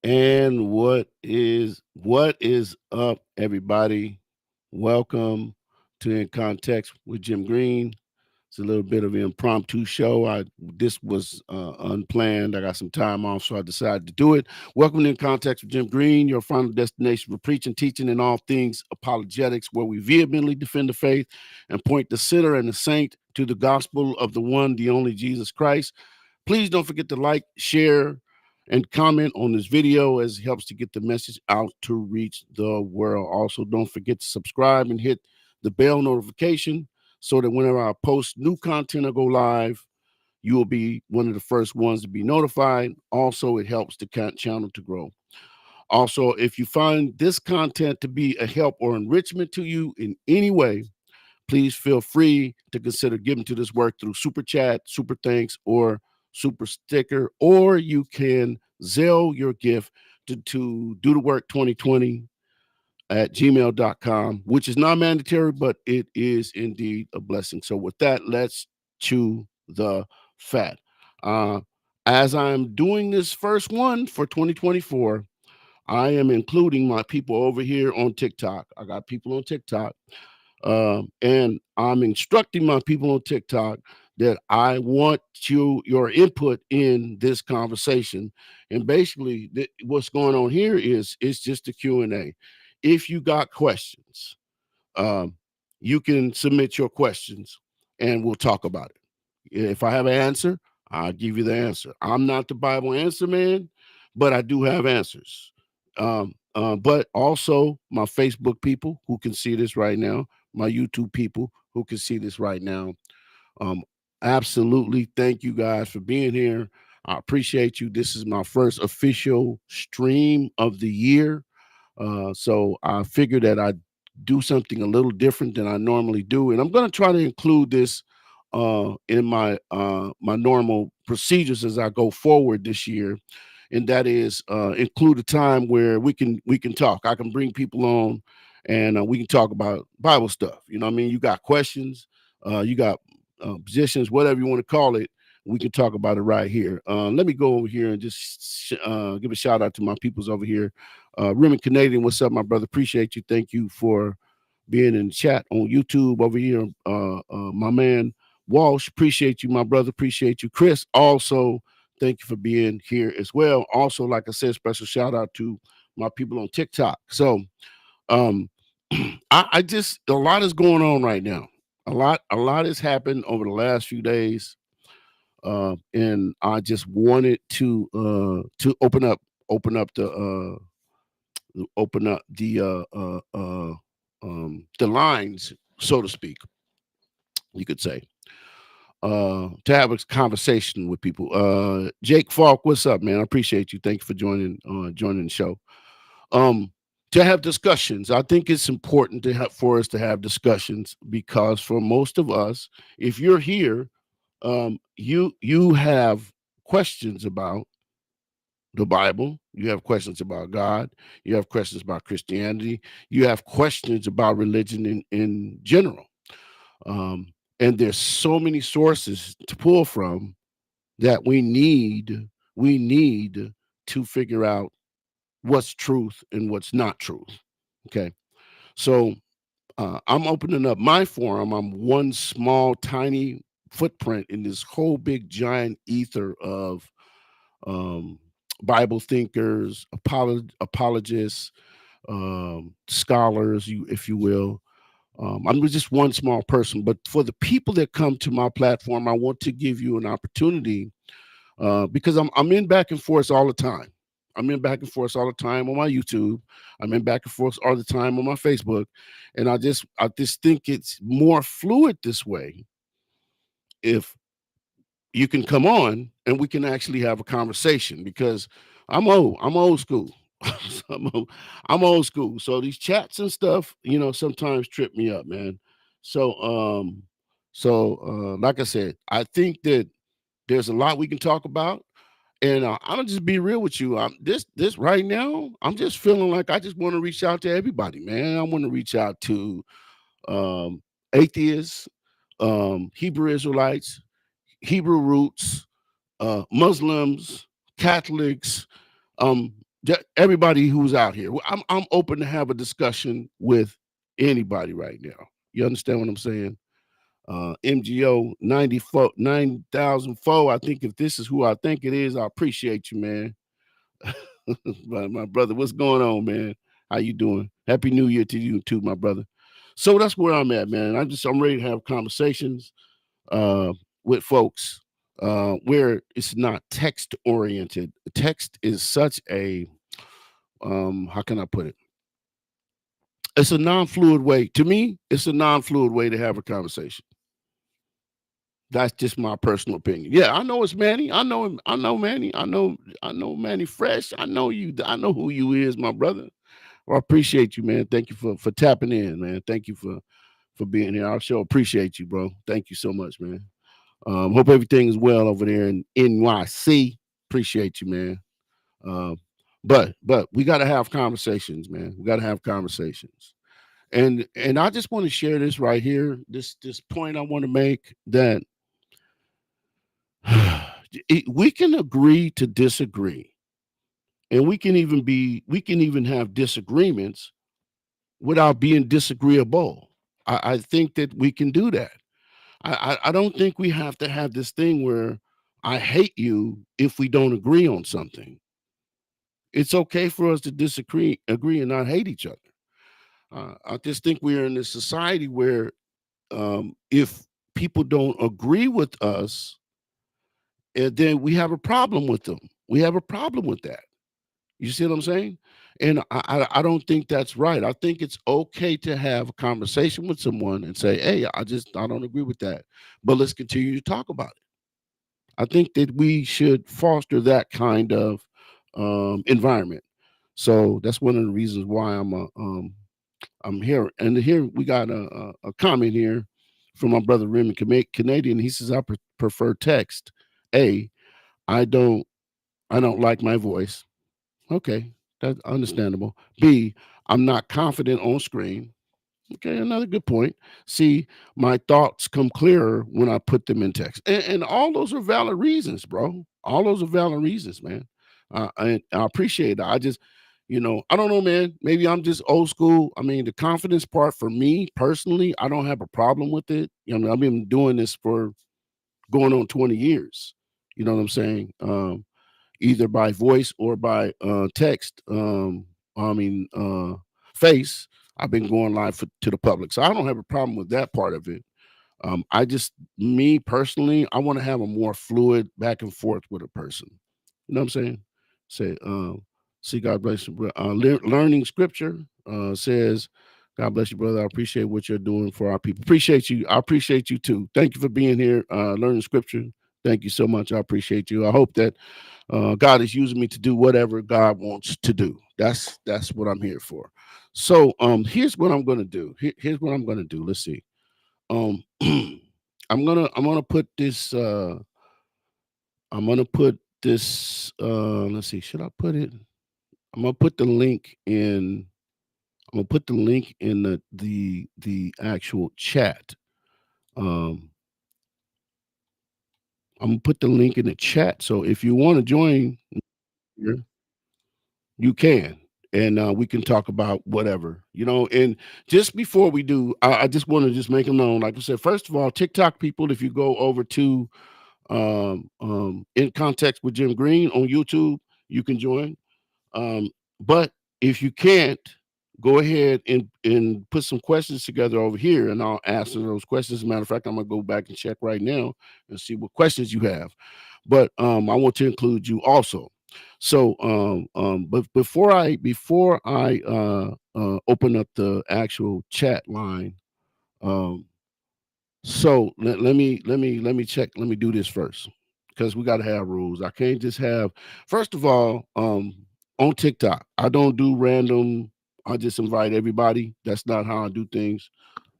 And what is up, everybody? Welcome to In Context with Jim Green. It's a little bit of an impromptu show. This was unplanned. I got some time off, so I decided to do it. Welcome to In Context with Jim Green, your final destination for preaching, teaching, and all things apologetics, where we vehemently defend the faith and point the sinner and the saint to the gospel of the one, the only Jesus Christ. Please don't forget to like, share, and comment on this video as it helps to get the message out to reach the world. Also, don't forget to subscribe and hit the bell notification so that whenever I post new content or go live, you will be one of the first ones to be notified. Also, it helps the channel to grow. Also, if you find this content to be a help or enrichment to you in any way, please feel free to consider giving to this work through super chat, super thanks, or super sticker, or you can Zelle your gift to do the work 2020 at gmail.com, which is not mandatory, but it is indeed a blessing. So with that, let's chew the fat. Uh, as I'm doing this first one for 2024, I am including my people over here on TikTok. I got people on TikTok. And I'm instructing my people on TikTok that I want your input in this conversation. And basically, what's going on here is it's just a Q&A. If you got questions, um, you can submit your questions, and we'll talk about it. If I have an answer, I'll give you the answer. I'm not the Bible answer man, but I do have answers. But also my Facebook people who can see this right now, my YouTube people who can see this right now. Um, Absolutely. Thank you guys for being here. I appreciate you. This is my first official stream of the year. So I figured that I'd do something a little different than I normally do. And I'm going to try to include this in my normal procedures as I go forward this year, and that is include a time where we can talk. I can bring people on, and we can talk about Bible stuff. You know what I mean? You got questions, you got positions, whatever you want to call it. We can talk about it right here. Let me go over here and just give a shout out to my peoples over here. Remy Canadian, what's up, my brother? Appreciate you. Thank you for being in the chat on YouTube over here. My man Walsh, appreciate you, my brother. Appreciate you. Chris, also, thank you for being here as well. Also, like I said, special shout out to my people on TikTok. So, um, I just a lot is going on right now. A lot has happened over the last few days, and I just wanted to open up the lines, so to speak, you could say, to have a conversation with people. Jake Falk, what's up, man? I appreciate you. Thank you for joining the show. To have discussions. I think it's important for us to have discussions because for most of us, if you're here, you have questions about the Bible, you have questions about God, you have questions about Christianity, you have questions about religion in general. Um, and there's so many sources to pull from that we need to figure out what's truth and what's not truth. Okay. So I'm opening up my forum. I'm one small, tiny footprint in this whole big, giant ether of um, Bible thinkers, apologists, scholars, if you will. I'm just one small person, but for the people that come to my platform, I want to give you an opportunity because I'm in back and forth all the time. I'm in back and forth all the time on my YouTube. I'm in back and forth all the time on my Facebook, and I just think it's more fluid this way. If you can come on and we can actually have a conversation because I'm old school. I'm old, I'm old school. So these chats and stuff, sometimes trip me up, man. So like I said, I think that there's a lot we can talk about. And I'm gonna just be real with you. This right now, I'm just feeling like I just want to reach out to everybody, man. I want to reach out to um, atheists, Hebrew Israelites, Hebrew roots, Muslims, Catholics, everybody who's out here. I'm open to have a discussion with anybody right now. You understand what I'm saying? MGO 94 9,004. I think if this is who I think it is, I appreciate you, man. my brother, what's going on, man? How you doing? Happy New Year to you too, my brother. So that's where I'm at, man. I'm ready to have conversations uh, with folks where it's not text oriented. Text is such a how can I put it? It's a non-fluid way. To me, it's a non-fluid way to have a conversation. That's just my personal opinion. Yeah, I know it's Manny. I know him. I know Manny. I know Manny Fresh. I know you. I know who you is, my brother. Well, I appreciate you, man. Thank you for tapping in, man. Thank you for being here. I sure appreciate you, bro. Thank you so much, man. Hope everything is well over there in NYC. Appreciate you, man. Um, but we got to have conversations, man. We got to have conversations. And I just want to share this right here. This point I want to make that we can agree to disagree, and we can even have disagreements without being disagreeable. I think that we can do that. I don't think we have to have this thing where I hate you if we don't agree on something. It's okay for us to agree, and not hate each other. I just think we're in a society where if people don't agree with us, then we have a problem with them. We have a problem with that. You see what I'm saying? And I don't think that's right. I think it's okay to have a conversation with someone and say, "Hey, I don't agree with that," but let's continue to talk about it. I think that we should foster that kind of environment. So that's one of the reasons why I'm here. And here we got a comment here from my brother Remy Canadian. He says, "I prefer text. A, I don't I don't like my voice. Okay, that's understandable. B, I'm not confident on screen. Okay, another good point. See, my thoughts come clearer when I put them in text. And all those are valid reasons, bro. All those are valid reasons, man. And I appreciate it. I don't know, man. Maybe I'm just old school. I mean, the confidence part for me personally, I don't have a problem with it. I've been doing this for going on 20 years. You know what I'm saying? Either by voice or by text. I mean, face. I've been going live to the public, so I don't have a problem with that part of it. Me personally, I want to have a more fluid back and forth with a person. You know what I'm saying? Say, see, God bless you, bro. Learning scripture says, God bless you, brother. I appreciate what you're doing for our people. Appreciate you. I appreciate you too. Thank you for being here, learning scripture. Thank you so much. I appreciate you. I hope that God is using me to do whatever God wants to do. That's what I'm here for. So here's what I'm gonna do. Here's what I'm gonna do. Let's see. Um I'm gonna put this I'm gonna put this let's see, should I put it? I'm gonna put the link in I'm gonna put the link in the actual chat. Um I'm gonna put the link in the chat. So if you want to join here, you can. And we can talk about whatever, And just before we do, I just want to just make them known. Like I said, first of all, TikTok people, if you go over to In Context with Jim Green on YouTube, you can join. But if you can't, go ahead and put some questions together over here, and I'll answer those questions. As a matter of fact, I'm gonna go back and check right now and see what questions you have. But I want to include you also. So, but before I open up the actual chat line, um, so let me check. Let me do this first because we got to have rules. I can't just have. First of all, on TikTok, I don't do random. I just invite everybody. That's not how I do things.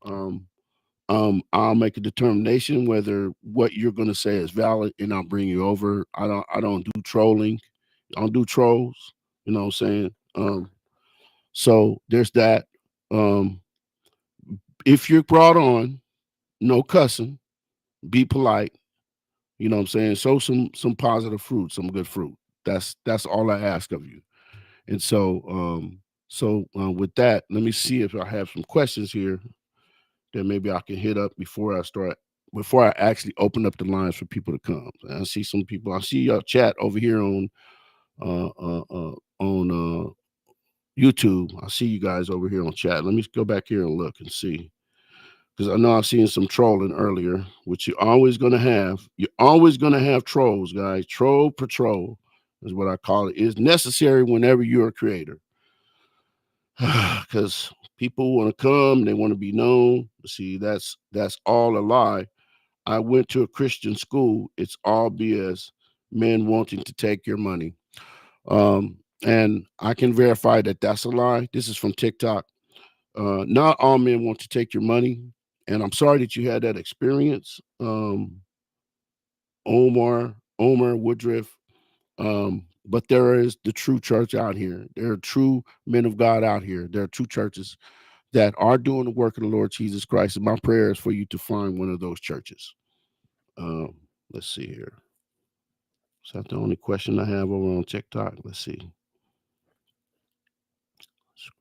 Um, I'll make a determination whether what you're going to say is valid, and I'll bring you over. I don't do trolling. I don't do trolls. You know what I'm saying? So there's that. Um, if you're brought on, no cussing. Be polite. You know what I'm saying? Sow some positive fruit, some good fruit. That's all I ask of you. And with that, let me see if I have some questions here that maybe I can hit up before I actually open up the lines for people to come. I see some people. I see your chat over here on YouTube. I see you guys over here on chat. Let me go back here and look and see, because I know I've seen some trolling earlier, which you're always going to have. You're always going to have trolls, guys. Troll patrol is what I call it. It's necessary whenever you're a creator, because people want to come, they want to be known. See, that's all a lie. I went to a Christian school. It's all BS. Men wanting to take your money. And I can verify that that's a lie. This is from TikTok. Not all men want to take your money. And I'm sorry that you had that experience. Omar Woodruff. But there is the true church out here. There are true men of God out here. There are true churches that are doing the work of the Lord Jesus Christ. And my prayer is for you to find one of those churches. Let's see here. Is that the only question I have over on TikTok? Let's see.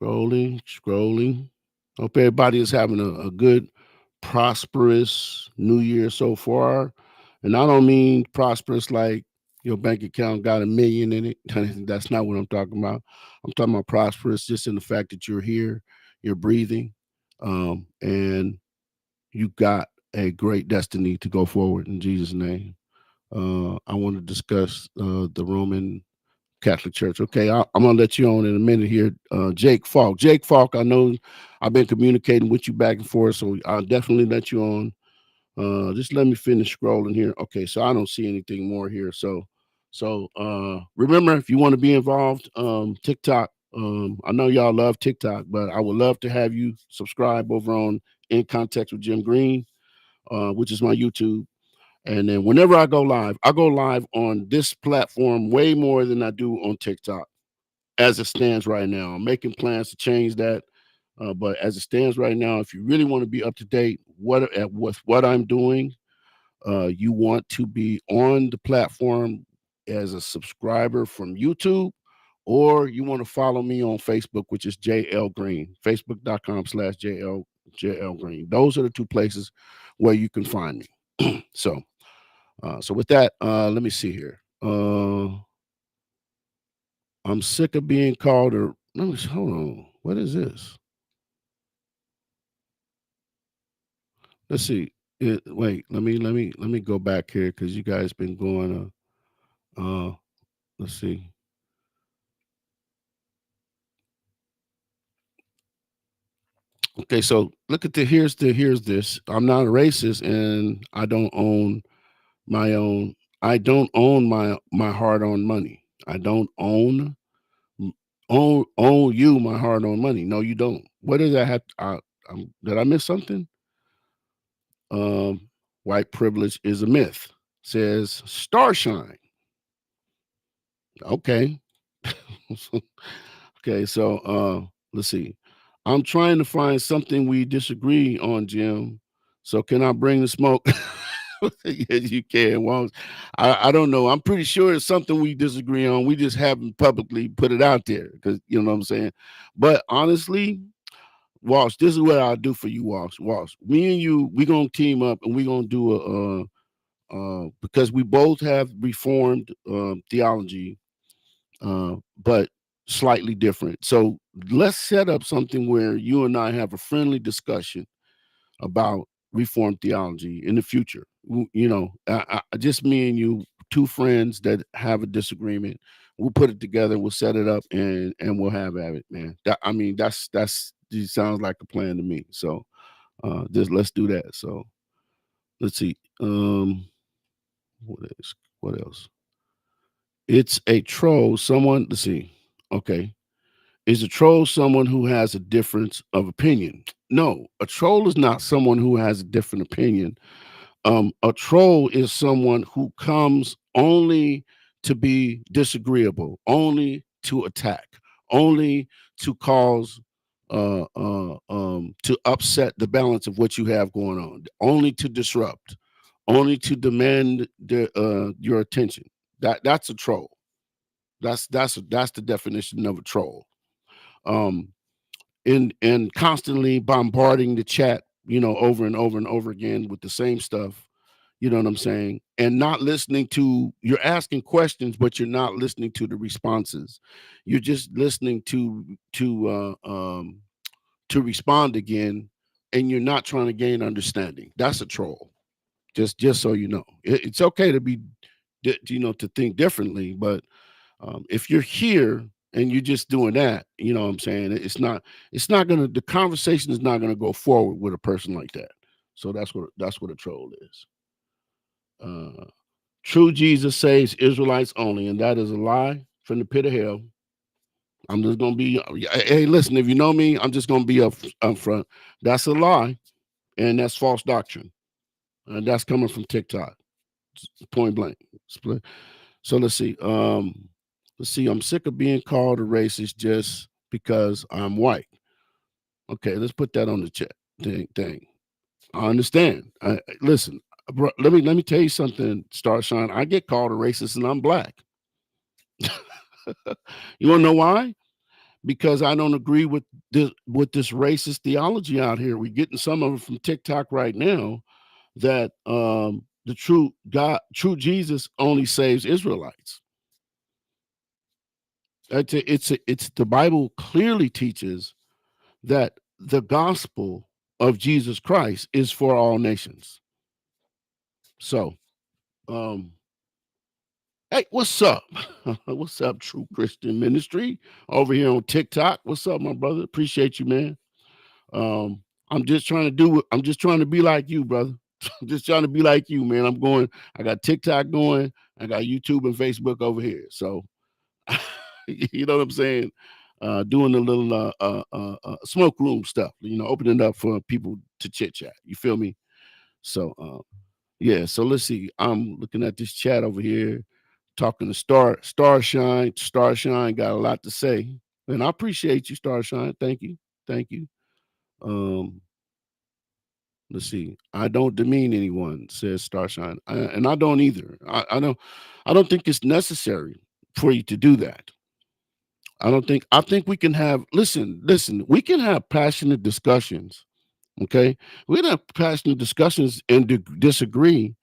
Scrolling. Hope everybody is having a good, prosperous new year so far. And I don't mean prosperous like your bank account got 1 million in it. That's not what I'm talking about. I'm talking about prosperous just in the fact that you're here, you're breathing, and you got a great destiny to go forward in Jesus' name. I want to discuss the Roman Catholic Church. Okay, I'm gonna let you on in a minute here. Jake Falk. Jake Falk, I know I've been communicating with you back and forth, so I'll definitely let you on. Just let me finish scrolling here. Okay, so I don't see anything more here. So remember, if you want to be involved, TikTok. I know y'all love TikTok, but I would love to have you subscribe over on In Context with Jim Green, which is my YouTube. And then whenever I go live on this platform way more than I do on TikTok as it stands right now. I'm making plans to change that. But as it stands right now, if you really want to be up to date with what I'm doing, you want to be on the platform as a subscriber from YouTube, or you want to follow me on Facebook, which is JL Green, facebook.com/JL Green. Those are the two places where you can find me. So with that, let me see here. I'm sick of being called a. Let me hold on. What is this? Let's see. Wait. Let me go back here because you guys been going. Let's see. Okay, so look at here's this. I'm not a racist, and my own. I don't own my hard-earned money. I don't own you my hard-earned money. No, you don't. What does that have? Did I miss something? Um, White privilege is a myth. Says Starshine. Okay. Okay, so let's see. I'm trying to find something we disagree on, Jim. So can I bring the smoke? Yes, you can. Well, I don't know. I'm pretty sure it's something we disagree on. We just haven't publicly put it out there because you know what I'm saying. But honestly, Walsh, this is what I'll do for you, Walsh. Walsh, me and you, we gonna team up and we gonna do because we both have reformed theology, but slightly different. So let's set up something where you and I have a friendly discussion about reformed theology in the future. You know, just me and you, two friends that have a disagreement. We'll put it together. We'll set it up, and we'll have at it, man. I mean, that's it sounds like a plan to me. So just let's do that. So let's see. What else? It's a troll. Someone, let's see. Okay. Is a troll someone who has a difference of opinion? No, a troll is not someone who has a different opinion. A troll is someone who comes only to be disagreeable, only to attack, only to cause to upset the balance of what you have going on, only to disrupt, only to demand your attention. That's a troll. That's the definition of a troll. Um, and constantly bombarding the chat, over and over and over again with the same stuff. You know what I'm saying? And not listening to, you're asking questions, but you're not listening to the responses. You're just listening to respond again, and you're not trying to gain understanding. That's a troll. Just so you know, it's okay to be, to think differently, but if you're here and you're just doing that, you know what I'm saying? The conversation is not gonna go forward with a person like that. So that's what a troll is. Uh, True Jesus saves Israelites only, and that is a lie from the pit of hell. I'm just gonna be, hey, listen, if you know me, I'm just gonna be up front. That's a lie, and that's false doctrine. And that's coming from TikTok, point blank. So let's see. I'm sick of being called a racist just because I'm white. Okay, let's put that on the chat thing. I understand. Listen, bro, let me tell you something, Starshine. I get called a racist and I'm black. You want to know why? Because I don't agree with this racist theology out here. We're getting some of it from TikTok right now, that the true Jesus only saves Israelites. It's the Bible clearly teaches that the gospel of Jesus Christ is for all nations. So, um, hey, what's up? What's up, True Christian Ministry over here on TikTok? What's up, my brother? Appreciate you, man. I'm just trying to I'm just trying to be like you, brother. I'm just trying to be like you, man. I got TikTok going, I got YouTube and Facebook over here. So, you know what I'm saying? Doing a little smoke room stuff, opening up for people to chit chat. You feel me? So, yeah. So let's see. I'm looking at this chat over here, talking to Starshine. Starshine got a lot to say, and I appreciate you, Starshine. Thank you, thank you. Um, let's see. I don't demean anyone, says Starshine, and I don't either. I don't think it's necessary for you to do that. I think we can have, listen, we can have passionate discussions. Okay. We can have passionate discussions and disagree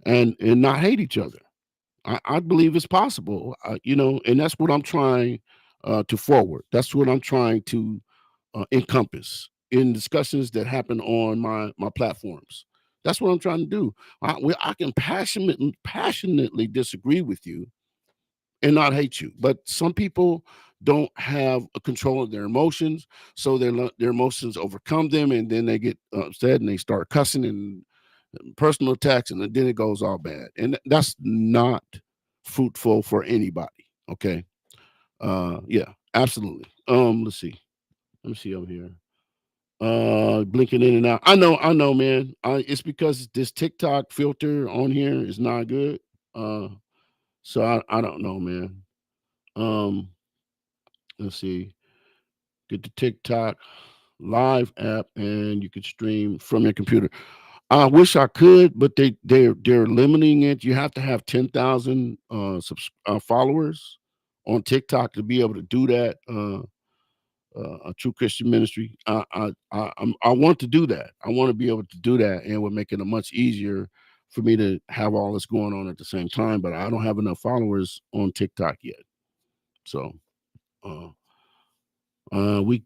and not hate each other. I believe it's possible, and that's what I'm trying to forward. That's what I'm trying to encompass in discussions that happen on my platforms. That's what I'm trying to do. I can passionately disagree with you and not hate you. But some people don't have a control of their emotions, so their emotions overcome them, and then they get upset and they start cussing and personal attacks, and then it goes all bad. And that's not fruitful for anybody. Okay. Yeah, absolutely. Let's see. Let me see over here. Blinking in and out. I know, man. It's because this TikTok filter on here is not good. So I don't know, man. Um, let's see. Get the TikTok live app and you can stream from your computer. I wish I could, but they're limiting it. You have to have 10,000 followers on TikTok to be able to do that. A True Christian Ministry. I want to do that. I want to be able to do that, and it would make it much easier for me to have all this going on at the same time. But I don't have enough followers on TikTok yet. So uh, we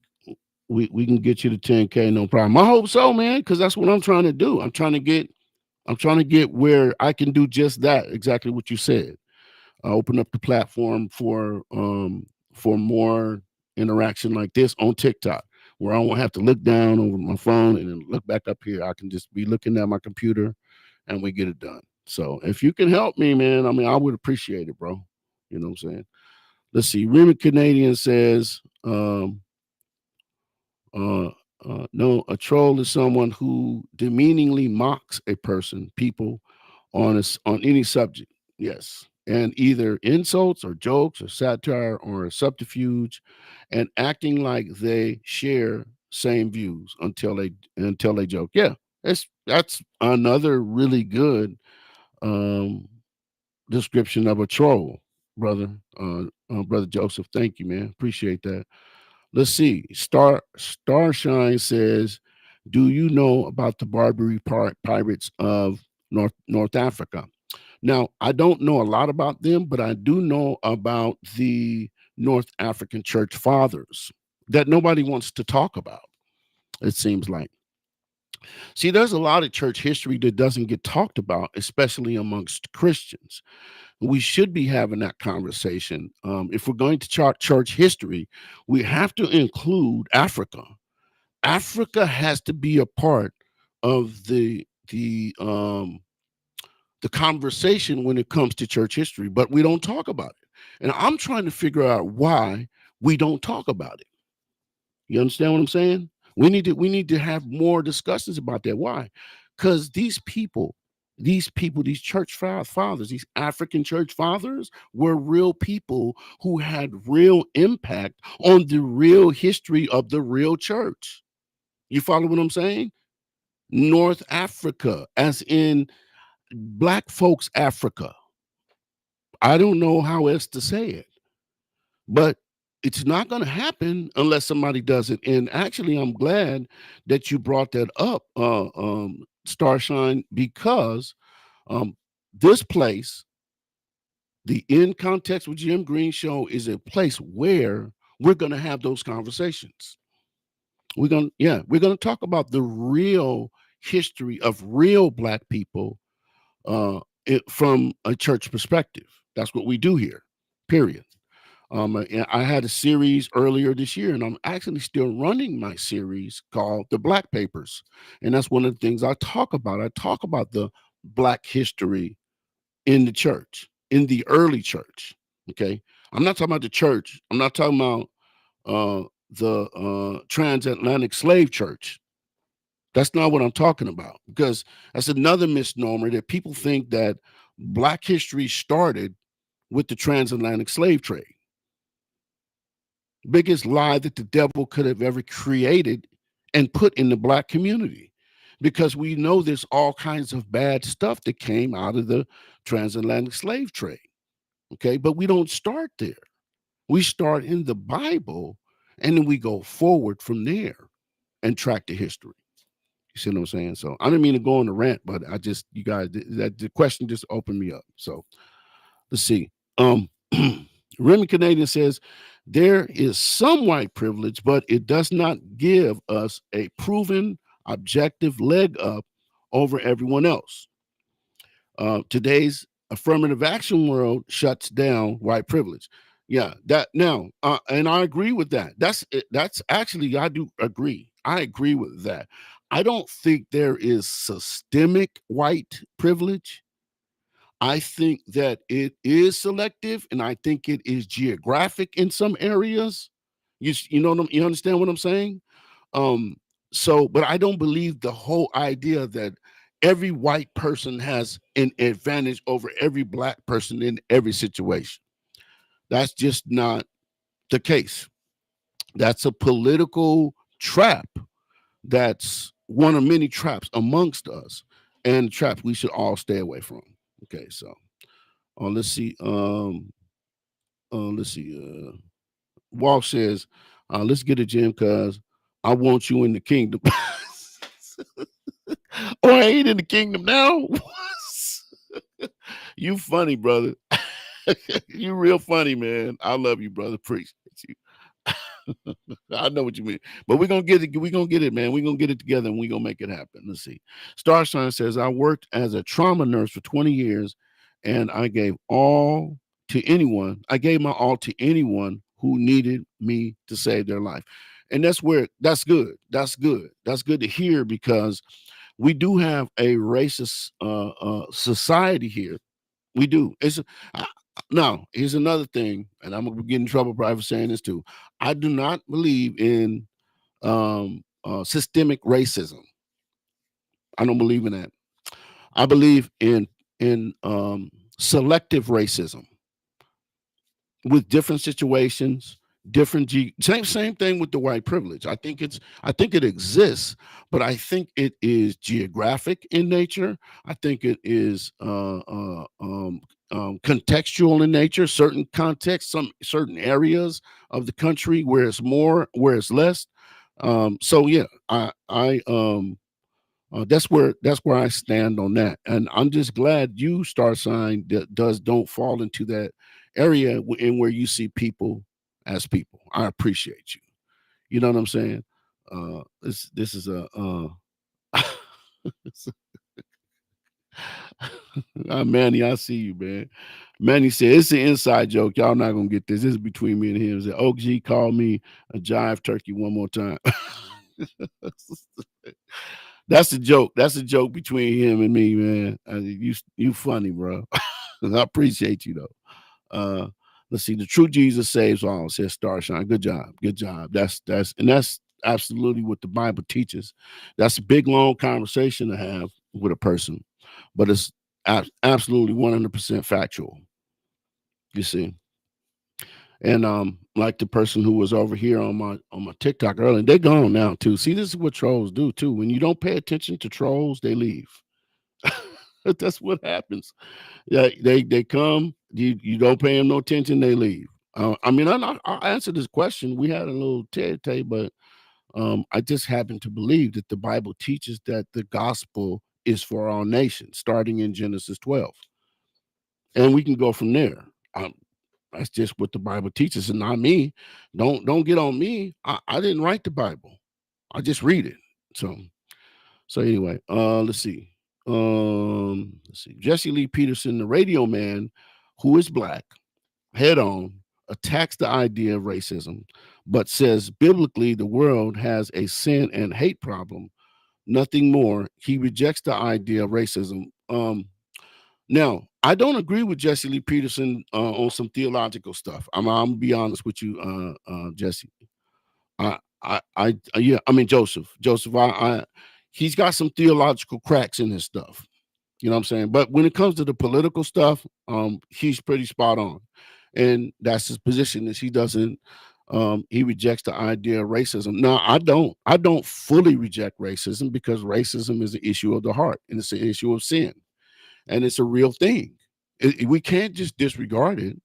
we can get you to 10K, no problem. I hope so, man, because that's what I'm trying to do. I'm trying to get where I can do just that, exactly what you said. Open up the platform for more interaction like this on TikTok, where I won't have to look down over my phone and then look back up here. I can just be looking at my computer and we get it done. So if you can help me, man, I mean, I would appreciate it, bro. You know what I'm saying? Let's see. Remy Canadian says, uh, no, a troll is someone who demeaningly mocks a person, people, on any subject. Yes, and either insults or jokes or satire or subterfuge, and acting like they share same views until they joke. Yeah, that's another really good um, description of a troll, brother. Brother Joseph. Thank you, man. Appreciate that. Let's see. Starshine says, "Do you know about the Barbary pirates of North Africa?" Now, I don't know a lot about them, but I do know about the North African church fathers that nobody wants to talk about. It seems like. See, there's a lot of church history that doesn't get talked about, especially amongst Christians. We should be having that conversation. If we're going to chart church history, we have to include Africa. Africa has to be a part of the conversation when it comes to church history, but we don't talk about it. And I'm trying to figure out why we don't talk about it. You understand what I'm saying? We need to have more discussions about that. Why? Because these church fathers, these African church fathers were real people who had real impact on the real history of the real church. You follow what I'm saying? North Africa, as in Black folks Africa. I don't know how else to say it, but it's not going to happen unless somebody does it. And actually, I'm glad that you brought that up, Starshine, because um, this place, the In Context with Jim Green show, is a place where we're going to have those conversations. We're going to talk about the real history of real Black people from a church perspective. That's what we do here, period. And I had a series earlier this year, and I'm actually still running my series called The Black Papers. And that's one of the things I talk about. I talk about the Black history in the church, in the early church. Okay. I'm not talking about the church. I'm not talking about the transatlantic slave church. That's not what I'm talking about, because that's another misnomer that people think that Black history started with the transatlantic slave trade. Biggest lie that the devil could have ever created and put in the Black community, because we know there's all kinds of bad stuff that came out of the transatlantic slave trade. Okay, but we don't start there. We start in the Bible, and then we go forward from there and track the history. You see what I'm saying? So I didn't mean to go on a rant, but I just, you guys, that the question just opened me up. So let's see. Remy Canadian says, there is some white privilege, but it does not give us a proven objective leg up over everyone else. Today's affirmative action world shuts down white privilege. Yeah, that now, and I agree with that. That's actually, I do agree. I agree with that. I don't think there is systemic white privilege. I think that it is selective, and I think it is geographic in some areas. You know what you understand what I'm saying? Um, so, but I don't believe the whole idea that every white person has an advantage over every Black person in every situation. That's just not the case. That's a political trap. That's one of many traps amongst us, and traps we should all stay away from. Okay, so let's see. Let's see. Walsh says, "Let's get a Jim, cause I want you in the kingdom." Oh, I ain't in the kingdom now. You funny, brother. You real funny, man. I love you, brother. Appreciate you. I know what you mean. But we're gonna get it. We're gonna get it, man. We're gonna get it together and we're gonna make it happen. Let's see. Starshine says, I worked as a trauma nurse for 20 years and I gave all to anyone. I gave my all to anyone who needed me to save their life. And that's good. That's good. That's good to hear, because we do have a racist society here. We do. Now, here's another thing, and I'm gonna get in trouble probably for saying this too. I do not believe in systemic racism. I don't believe in that. I believe in selective racism with different situations, same thing with the white privilege. I think it exists, but I think it is geographic in nature. I think it is contextual in nature, certain context, some certain areas of the country where it's more, where it's less. So yeah, that's where I stand on that, and I'm just glad you, star sign, don't fall into that area in where you see people as people. I appreciate you. You know what I'm saying? This is a Manny, I see you, man. Manny said it's an inside joke. Y'all not gonna get this. This is between me and him. Said OG called me a jive turkey one more time. That's a joke. That's a joke between him and me, man. You funny, bro. I appreciate you though. Let's see. The true Jesus saves all, says Starshine. Good job. Good job. That's absolutely what the Bible teaches. That's a big long conversation to have with a person, but it's absolutely 100% factual. You see. And like the person who was over here on my TikTok earlier, they're gone now too. See, this is what trolls do too. When you don't pay attention to trolls, they leave. That's what happens. Yeah, they come. You don't pay them no attention, they leave. I mean, I answered this question. We had a little tay, but I just happen to believe that the Bible teaches that the gospel is for all nations, starting in Genesis 12, and we can go from there. That's just what the Bible teaches, and not me. Don't get on me. I didn't write the Bible. I just read it. So anyway, let's see. Jesse Lee Peterson, the radio man who is black, head on attacks the idea of racism, but says biblically the world has a sin and hate problem, nothing more. He rejects the idea of racism. Now, I don't agree with Jesse Lee Peterson on some theological stuff. I'm gonna be honest with you, Jesse. Yeah, I mean Joseph. He's got some theological cracks in his stuff. You know what I'm saying? But when it comes to the political stuff, he's pretty spot on, and that's his position. Is he doesn't, he rejects the idea of racism. No, I don't fully reject racism because racism is an issue of the heart and it's an issue of sin, and it's a real thing. We can't just disregard it.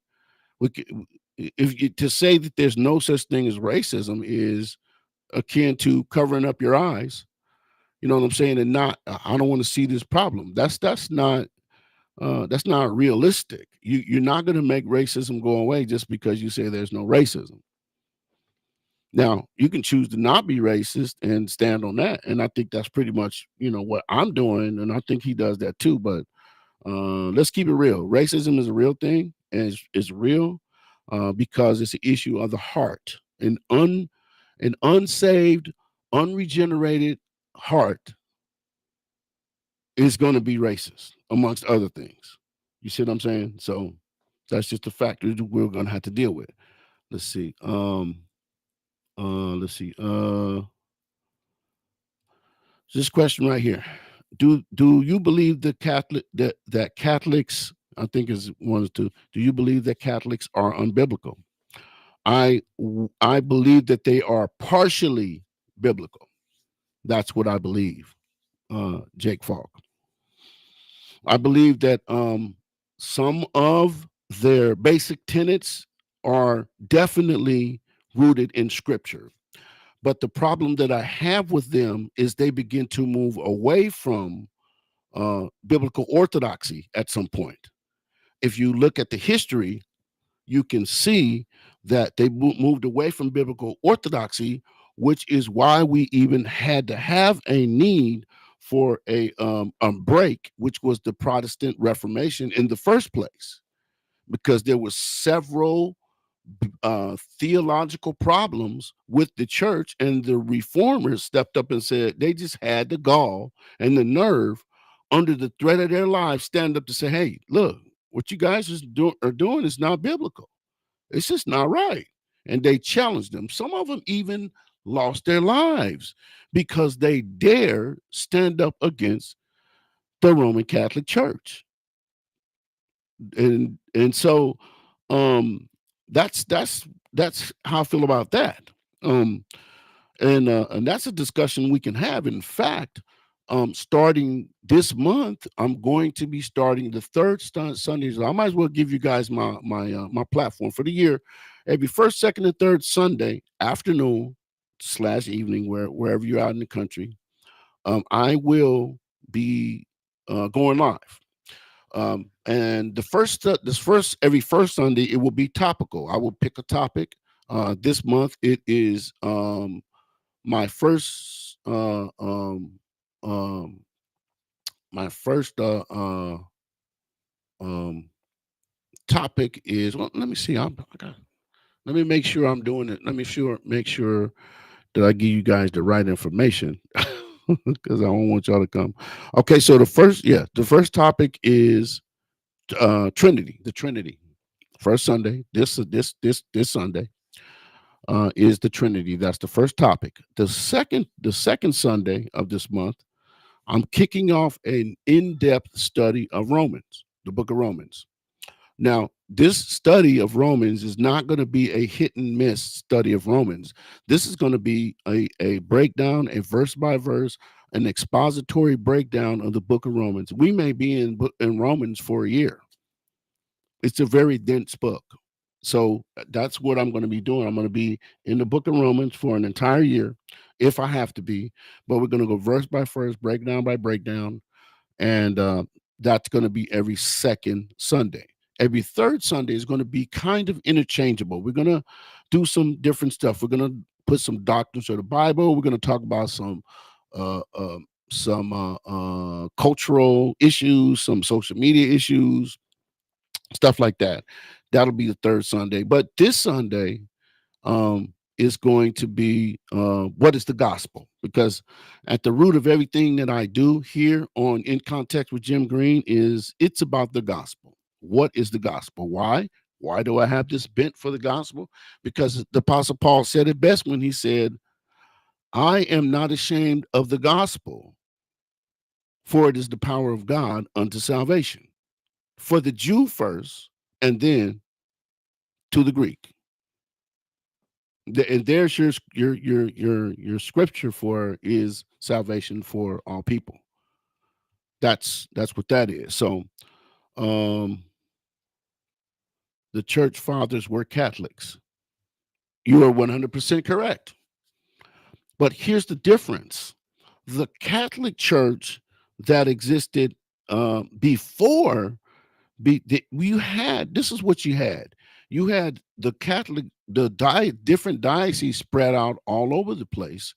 To say that there's no such thing as racism is akin to covering up your eyes. You know what I'm saying? And not, I don't want to see this problem. That's not realistic. You're not going to make racism go away just because you say there's no racism. Now, you can choose to not be racist and stand on that, and I think that's pretty much what I'm doing, and I think he does that too. But let's keep it real. Racism is a real thing, and it's real because it's an issue of the heart. An unsaved, unregenerated heart is going to be racist, amongst other things. You see what I'm saying? So that's just a factor that we're going to have to deal with. Let's see. Let's see. This question right here. Do you believe that Catholics? I think is one or two. Do you believe that Catholics are unbiblical? I believe that they are partially biblical. That's what I believe. Jake Falk. I believe that some of their basic tenets are definitely rooted in scripture. But the problem that I have with them is they begin to move away from biblical orthodoxy at some point. If you look at the history, you can see that they moved away from biblical orthodoxy, which is why we even had to have a need for a break, which was the Protestant Reformation in the first place, because there were several theological problems with the church, and the reformers stepped up and said they just had the gall and the nerve, under the threat of their lives, stand up to say, "Hey, look, what you guys are doing is not biblical. It's just not right." And they challenged them. Some of them even lost their lives because they dare stand up against the Roman Catholic Church. And so that's how I feel about that. And that's a discussion we can have. In fact, starting this month, I'm going to be starting the third Sunday. So I might as well give you guys my platform for the year. Every first, second, and third Sunday afternoon slash evening, wherever you're out in the country, I will be going live. And this first every first Sunday, it will be topical. I will pick a topic. This month it is my first my first um topic is, well, let me see. Let me make sure I'm doing it. Let me make sure that I give you guys the right information because I don't want y'all to come. Okay, so the first topic is Trinity, the Trinity. First Sunday, this Sunday is the Trinity. That's the first topic. The second Sunday of this month, I'm kicking off an in-depth study of Romans, the book of Romans. Now, this study of Romans is not going to be a hit and miss study of Romans. This is going to be a breakdown, a verse by verse, an expository breakdown of the book of Romans. We may be in Romans for a year. It's a very dense book. So that's what I'm going to be doing. I'm going to be in the book of Romans for an entire year, if I have to be. But we're going to go verse by verse, breakdown by breakdown, and that's going to be every second Sunday. Every third Sunday is going to be kind of interchangeable. We're going to do some different stuff. We're going to put some doctrines of the Bible. We're going to talk about uh, uh, some cultural issues, some social media issues, stuff like that. That'll be the third Sunday. But this Sunday, is going to be what is the gospel? Because at the root of everything that I do here on In Context with Jim Green is it's about the gospel. What is the gospel? Why? Why do I have this bent for the gospel? Because the Apostle Paul said it best when he said, I am not ashamed of the gospel, for it is the power of God unto salvation. For the Jew first, and then to the Greek. And there's your scripture for is salvation for all people. That's what that is. So um the church fathers were Catholics. You are 100% correct. But here's the difference. The Catholic Church that existed before you had, this is what you had. You had the Catholic, different dioceses spread out all over the place,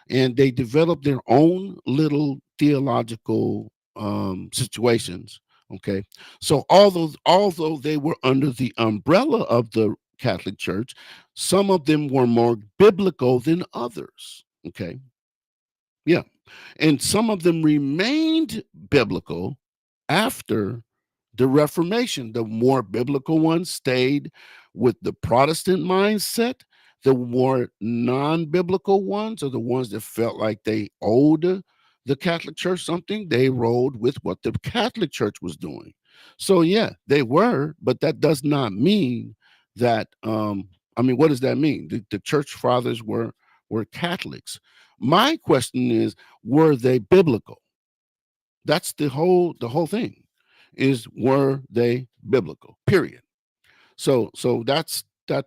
and they developed their own little theological situations. Okay, so although they were under the umbrella of the Catholic Church, some of them were more biblical than others. Okay, yeah, and some of them remained biblical after the Reformation. The more biblical ones stayed with the Protestant mindset. The more non-biblical ones, or the ones that felt like they owed the Catholic Church something, they rolled with what the Catholic Church was doing. So yeah, they were, but that does not mean that I mean, what does that mean? The church fathers were Catholics. My question is, were they biblical? That's the whole thing, is were they biblical? Period. So that's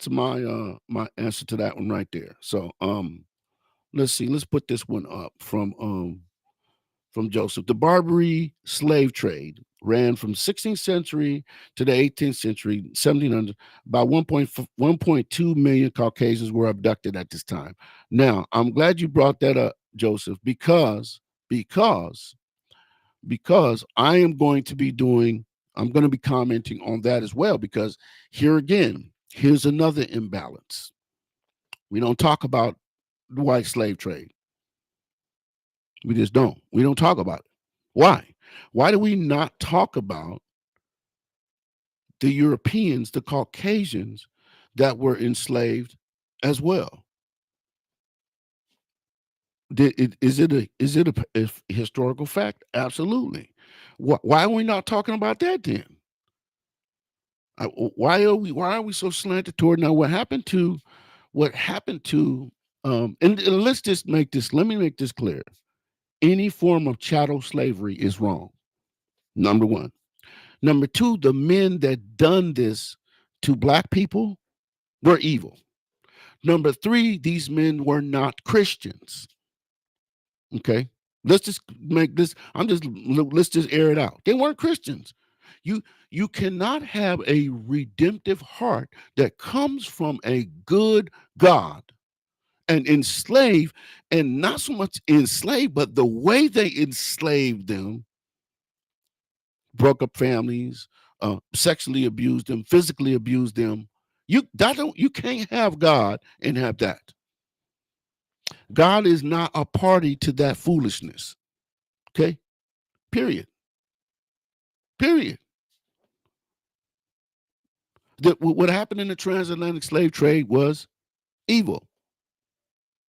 my answer to that one right there. So let's see, let's put this one up from Joseph. The Barbary slave trade ran from 16th century to the 18th century, 1700. About 1.2 million Caucasians were abducted at this time. Now, I'm glad you brought that up, Joseph, because I am going to be I'm going to be commenting on that as well, because here again, here's another imbalance. We don't talk about the white slave trade. We just don't. We don't talk about it. Why? Why do we not talk about the Europeans, the Caucasians that were enslaved as well? Is it a historical fact? Absolutely. Why are we not talking about that then? Why are we so slanted toward now? What happened to and let's just make this let me make this clear. any form of chattel slavery is wrong. Number one. Number two, the men that done this to black people were evil. Number three, these men were not Christians. Okay. Let's just make this, let's just air it out. They weren't Christians. You cannot have a redemptive heart that comes from a good God and enslave, and not so much enslave, but the way they enslaved them, broke up families, sexually abused them, physically abused them. You can't have God and have that. God is not a party to that foolishness. Okay? Period. Period. What happened in the transatlantic slave trade was evil.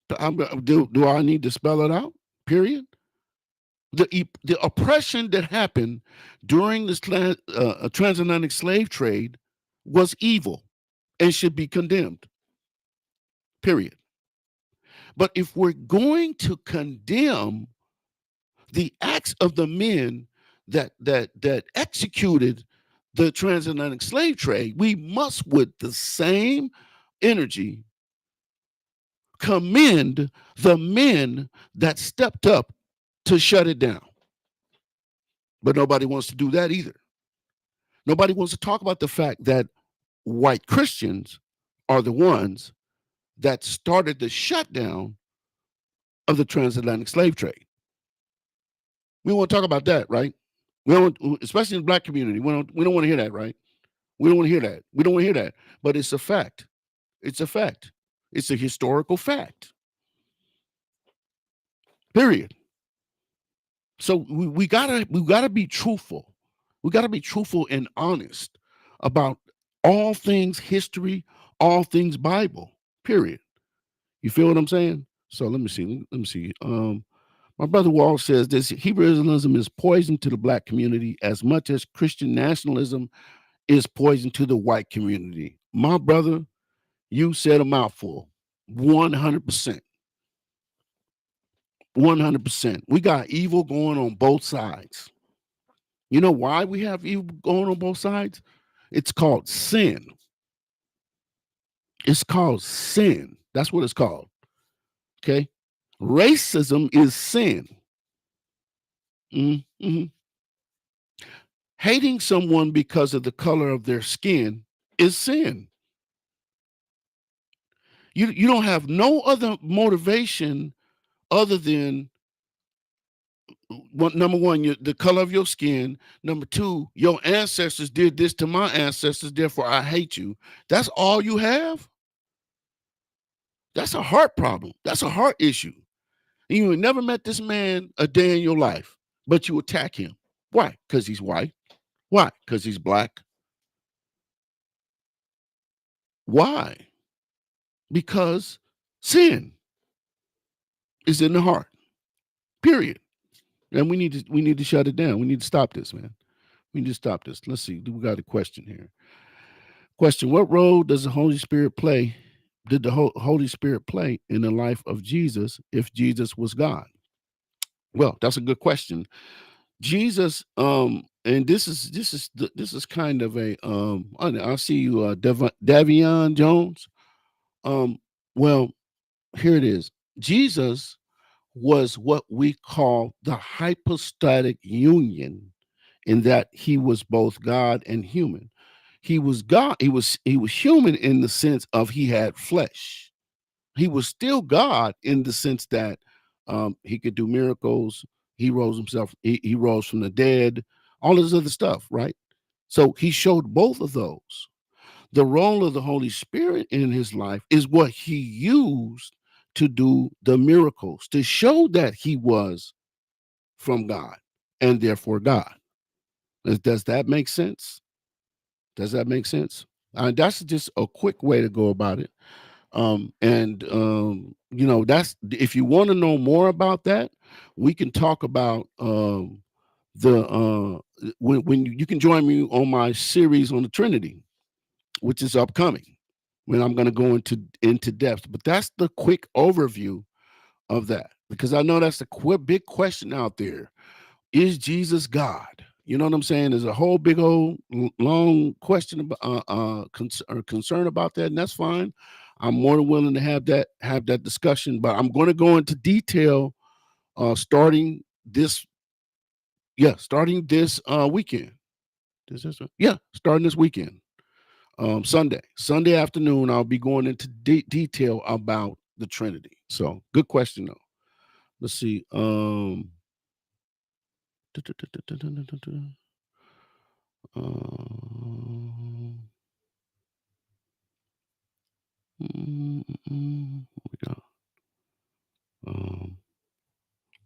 Do I need to spell it out? Period. The oppression that happened during this transatlantic slave trade was evil and should be condemned. Period. But if we're going to condemn the acts of the men that executed the transatlantic slave trade, we must, with the same energy, commend the men that stepped up to shut it down. But nobody wants to do that either. Nobody wants to talk about the fact that white Christians are the ones that started the shutdown of the transatlantic slave trade. We want to talk about that, right? We don't, especially in the black community. We don't want to hear that, right? We don't want to hear that. We don't want to hear that. But it's a fact. It's a fact. It's a historical fact. Period. So we gotta be truthful. We gotta be truthful and honest about all things history, all things Bible. Period. You feel what I'm saying? So let me see. My brother Wall says this: Hebrewism is poison to the black community as much as Christian nationalism is poison to the white community. My brother, you said a mouthful. 100%. 100%. We got evil going on both sides. You know why we have evil going on both sides? It's called sin. It's called sin. That's what it's called. Okay? Racism is sin. Mm-hmm. Hating someone because of the color of their skin is sin. You don't have no other motivation other than number one, the color of your skin. Number two, your ancestors did this to my ancestors, therefore I hate you. That's all you have? That's a heart problem. That's a heart issue. And you never met this man a day in your life, but you attack him. Why? Because he's white. Why? Because he's black. Why? Because sin is in the heart. Period. And we need to shut it down. We need to stop this, man. We need to stop this. Let's see. We got a question here. Question: what role does the Holy Spirit play? Did the Holy Spirit play in the life of Jesus if Jesus was God? Well, that's a good question. Jesus, and this is kind of a I see you, Davion Jones. Well, here it is. Jesus was what we call the hypostatic union, in that he was both God and human. He was God. He was human in the sense of he had flesh. He was still God in the sense that he could do miracles. He rose himself. He rose from the dead. All this other stuff, right? So he showed both of those. The role of the Holy Spirit in his life is what he used to do the miracles, to show that he was from God and therefore God. Does that make sense? Does that make sense? That's just a quick way to go about it. That's, if you want to know more about that, we can talk about when you can join me on my series on the Trinity, which is upcoming, when I'm going to go into depth. But that's the quick overview of that. because I know that's a big question out there. Is Jesus God? You know what I'm saying? There's a whole big old long question about concern about that, and that's fine. I'm more than willing to have that discussion, but I'm going to go into detail starting this starting this weekend. Starting this weekend. Sunday afternoon, I'll be going into detail about the Trinity. So good question though. Let's see. We got,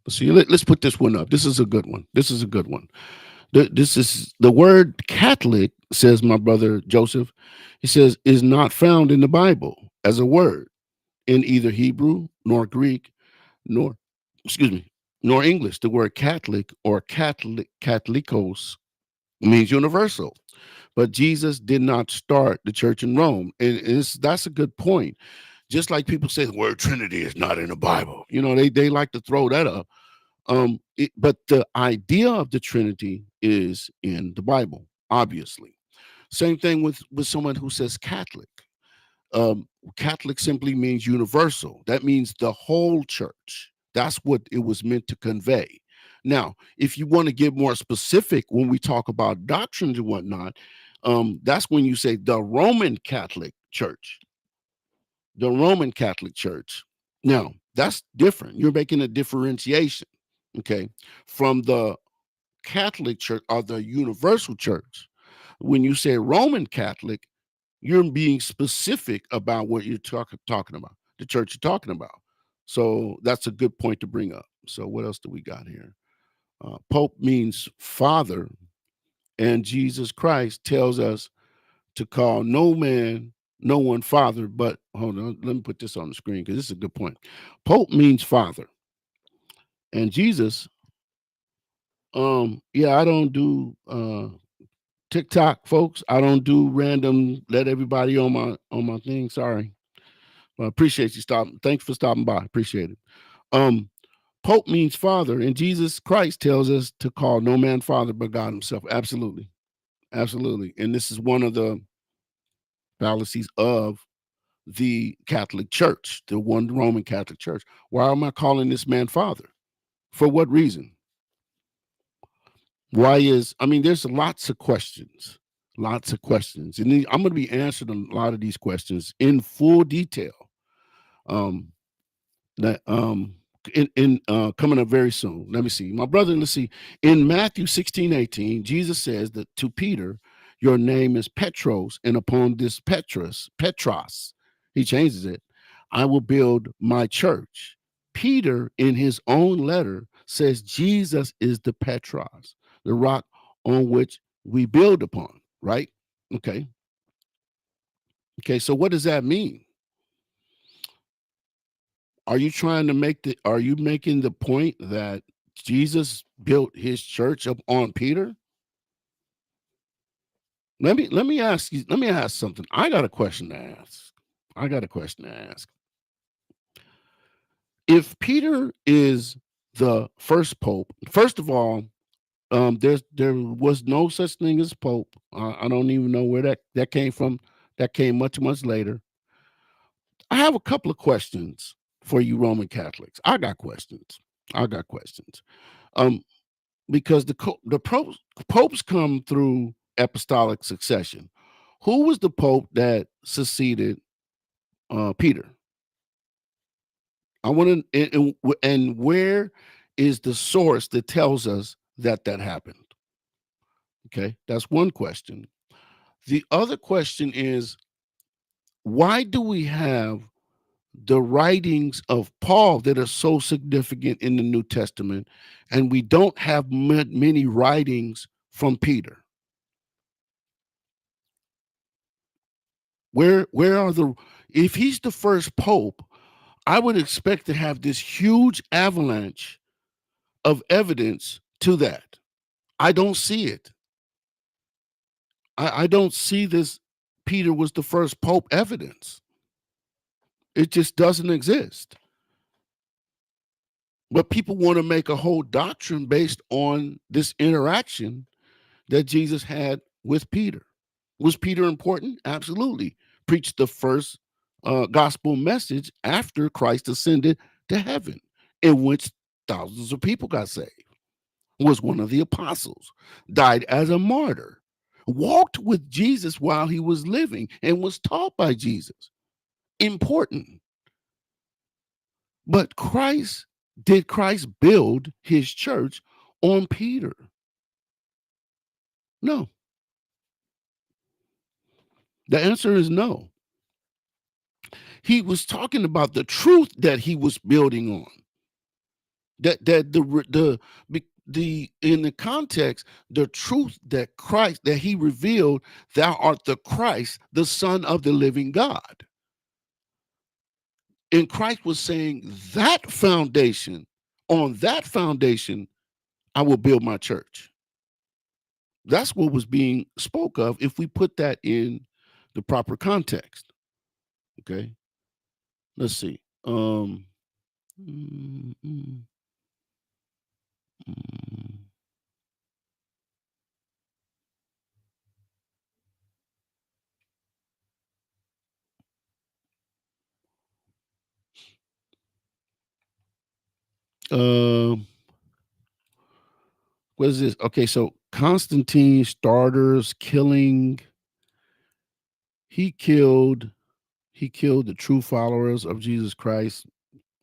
let's see. Let's put this one up. This is a good one. This is a good one. This is the word Catholic, says my brother Joseph. He says, is not found in the Bible as a word in either Hebrew nor Greek nor excuse me nor English. The word Catholic or Catholicos means universal. But Jesus did not start the church in Rome. And that's a good point. Just like people say the word Trinity is not in the Bible. You know, they like to throw that up. But the idea of the Trinity is in the Bible, obviously. Same thing with someone who says Catholic. Catholic simply means universal. That means the whole church. That's what it was meant to convey. Now, if you want to get more specific when we talk about doctrines and whatnot, that's when you say the Roman Catholic Church. The Roman Catholic Church. Now, that's different. You're making a differentiation, okay, from the Catholic Church or the Universal Church. When you say Roman Catholic, you're being specific about what you're talking about, the church you're talking about. So that's a good point to bring up. So what else do we got here? Pope means father, and Jesus Christ tells us to call no one father, but hold on, let me put this on the screen because this is a good point. Pope means father, and Jesus, I don't do TikTok, folks. I don't do random. Let everybody on my thing. Sorry, well, appreciate you stopping. Thanks for stopping by. Appreciate it. Um, Pope means father, and Jesus Christ tells us to call no man father but God Himself. Absolutely, absolutely. And this is one of the fallacies of the Catholic Church, the one Roman Catholic Church. Why am I calling this man father? For what reason? There's lots of questions. And I'm going to be answering a lot of these questions in full detail. Um, that in coming up very soon. Let me see. My brother, let's see. In Matthew 16:18, Jesus says that to Peter, your name is Petros, and upon this Petros, he changes it, I will build my church. Peter, in his own letter, says Jesus is the Petros, the rock on which we build upon, right? Okay. Okay, so what does that mean? Are you making the point that Jesus built his church up on Peter? Let me ask something. I got a question to ask. If Peter is the first pope, first of all, there was no such thing as pope. I don't even know where that came from. That came much later. I have a couple of questions for you Roman Catholics. I got questions. Um, because the popes come through apostolic succession. Who was the pope that succeeded Peter? I want to and where is the source that tells us that happened? Okay, that's one question. The other question is, why do we have the writings of Paul that are so significant in the New Testament, and we don't have many writings from Peter? Where are the if he's the first pope, I would expect to have this huge avalanche of evidence to that. I don't see it. I don't see this Peter was the first pope evidence. It just doesn't exist. But people want to make a whole doctrine based on this interaction that Jesus had with Peter. Was Peter important? Absolutely. Preached the first gospel message after Christ ascended to heaven, in which thousands of people got saved. Was one of the apostles, died as a martyr, walked with Jesus while he was living, and was taught by Jesus. Important. But did Christ build his church on Peter? No. The answer is no. He was talking about the truth that he was building on. That the in the context, the truth that Christ that he revealed, thou art the Christ, the Son of the living God. And Christ was saying that foundation, on that foundation, I will build my church. That's what was being spoke of if we put that in the proper context. Okay. Let's see. Mm, mm, mm. What is this? Okay, so Constantine starters killing. He killed. He killed the true followers of Jesus Christ.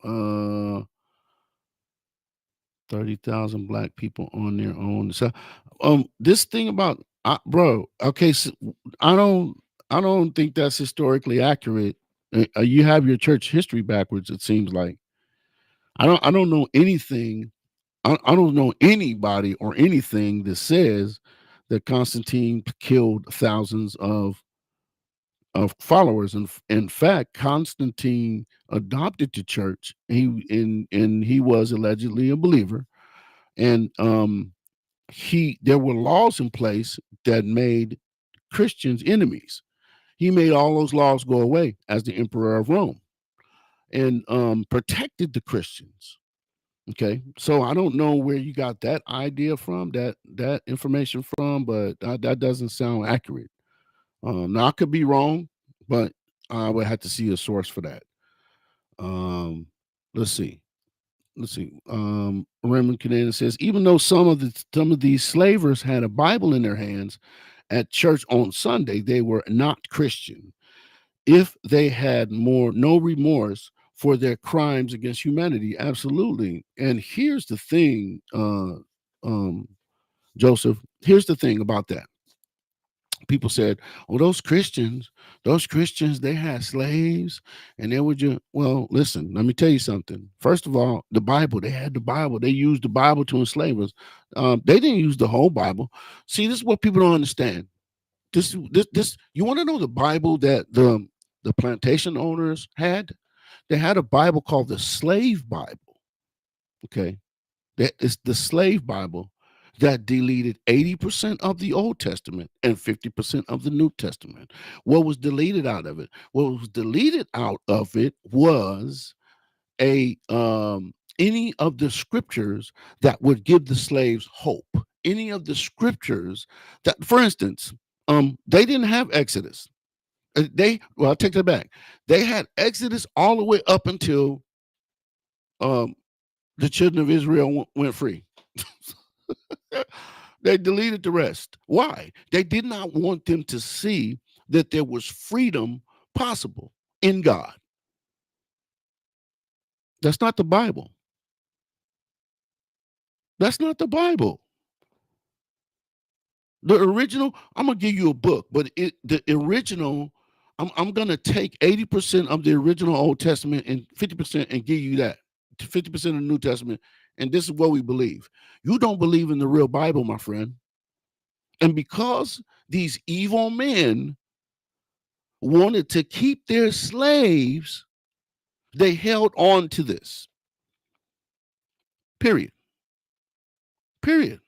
30,000 black people on their own. So, this thing about bro. Okay, so I don't. I don't think that's historically accurate. You have your church history backwards. It seems like I don't. I don't know anything. I don't know anybody or anything that says that Constantine killed thousands of followers. And in fact, Constantine adopted the church. And he was allegedly a believer. And there were laws in place that made Christians enemies. He made all those laws go away as the emperor of Rome, and protected the Christians. Okay, so I don't know where you got that idea from, that information from, but that doesn't sound accurate. Now I could be wrong, but I would have to see a source for that. Um, let's see. Let's see. Raymond Canadian says, even though some of these slavers had a Bible in their hands at church on Sunday, they were not Christian. If they had no remorse for their crimes against humanity. Absolutely. And here's the thing, Joseph. Here's the thing about that. People said, "Oh, those Christians, they had slaves, and they were just." Well, listen. Let me tell you something. First of all, the Bible. They had the Bible. They used the Bible to enslave us. They didn't use the whole Bible. See, this is what people don't understand. This. You want to know the Bible that the plantation owners had? They had a Bible called the Slave Bible. Okay, that is the Slave Bible that deleted 80% of the Old Testament and 50% of the New Testament. What was deleted out of it? What was deleted out of it was a any of the scriptures that would give the slaves hope. Any of the scriptures that, for instance, they didn't have Exodus. I'll take that back. They had Exodus all the way up until um, the children of Israel went free. They deleted the rest. Why? They did not want them to see that there was freedom possible in God. That's not the Bible. That's not the Bible. The original, I'm gonna give you a book, but the original, I'm gonna take 80% of the original Old Testament and 50% and give you that. 50% of the New Testament, and this is what we believe. You don't believe in the real Bible, my friend. And because these evil men wanted to keep their slaves, they held on to this. Period. Period.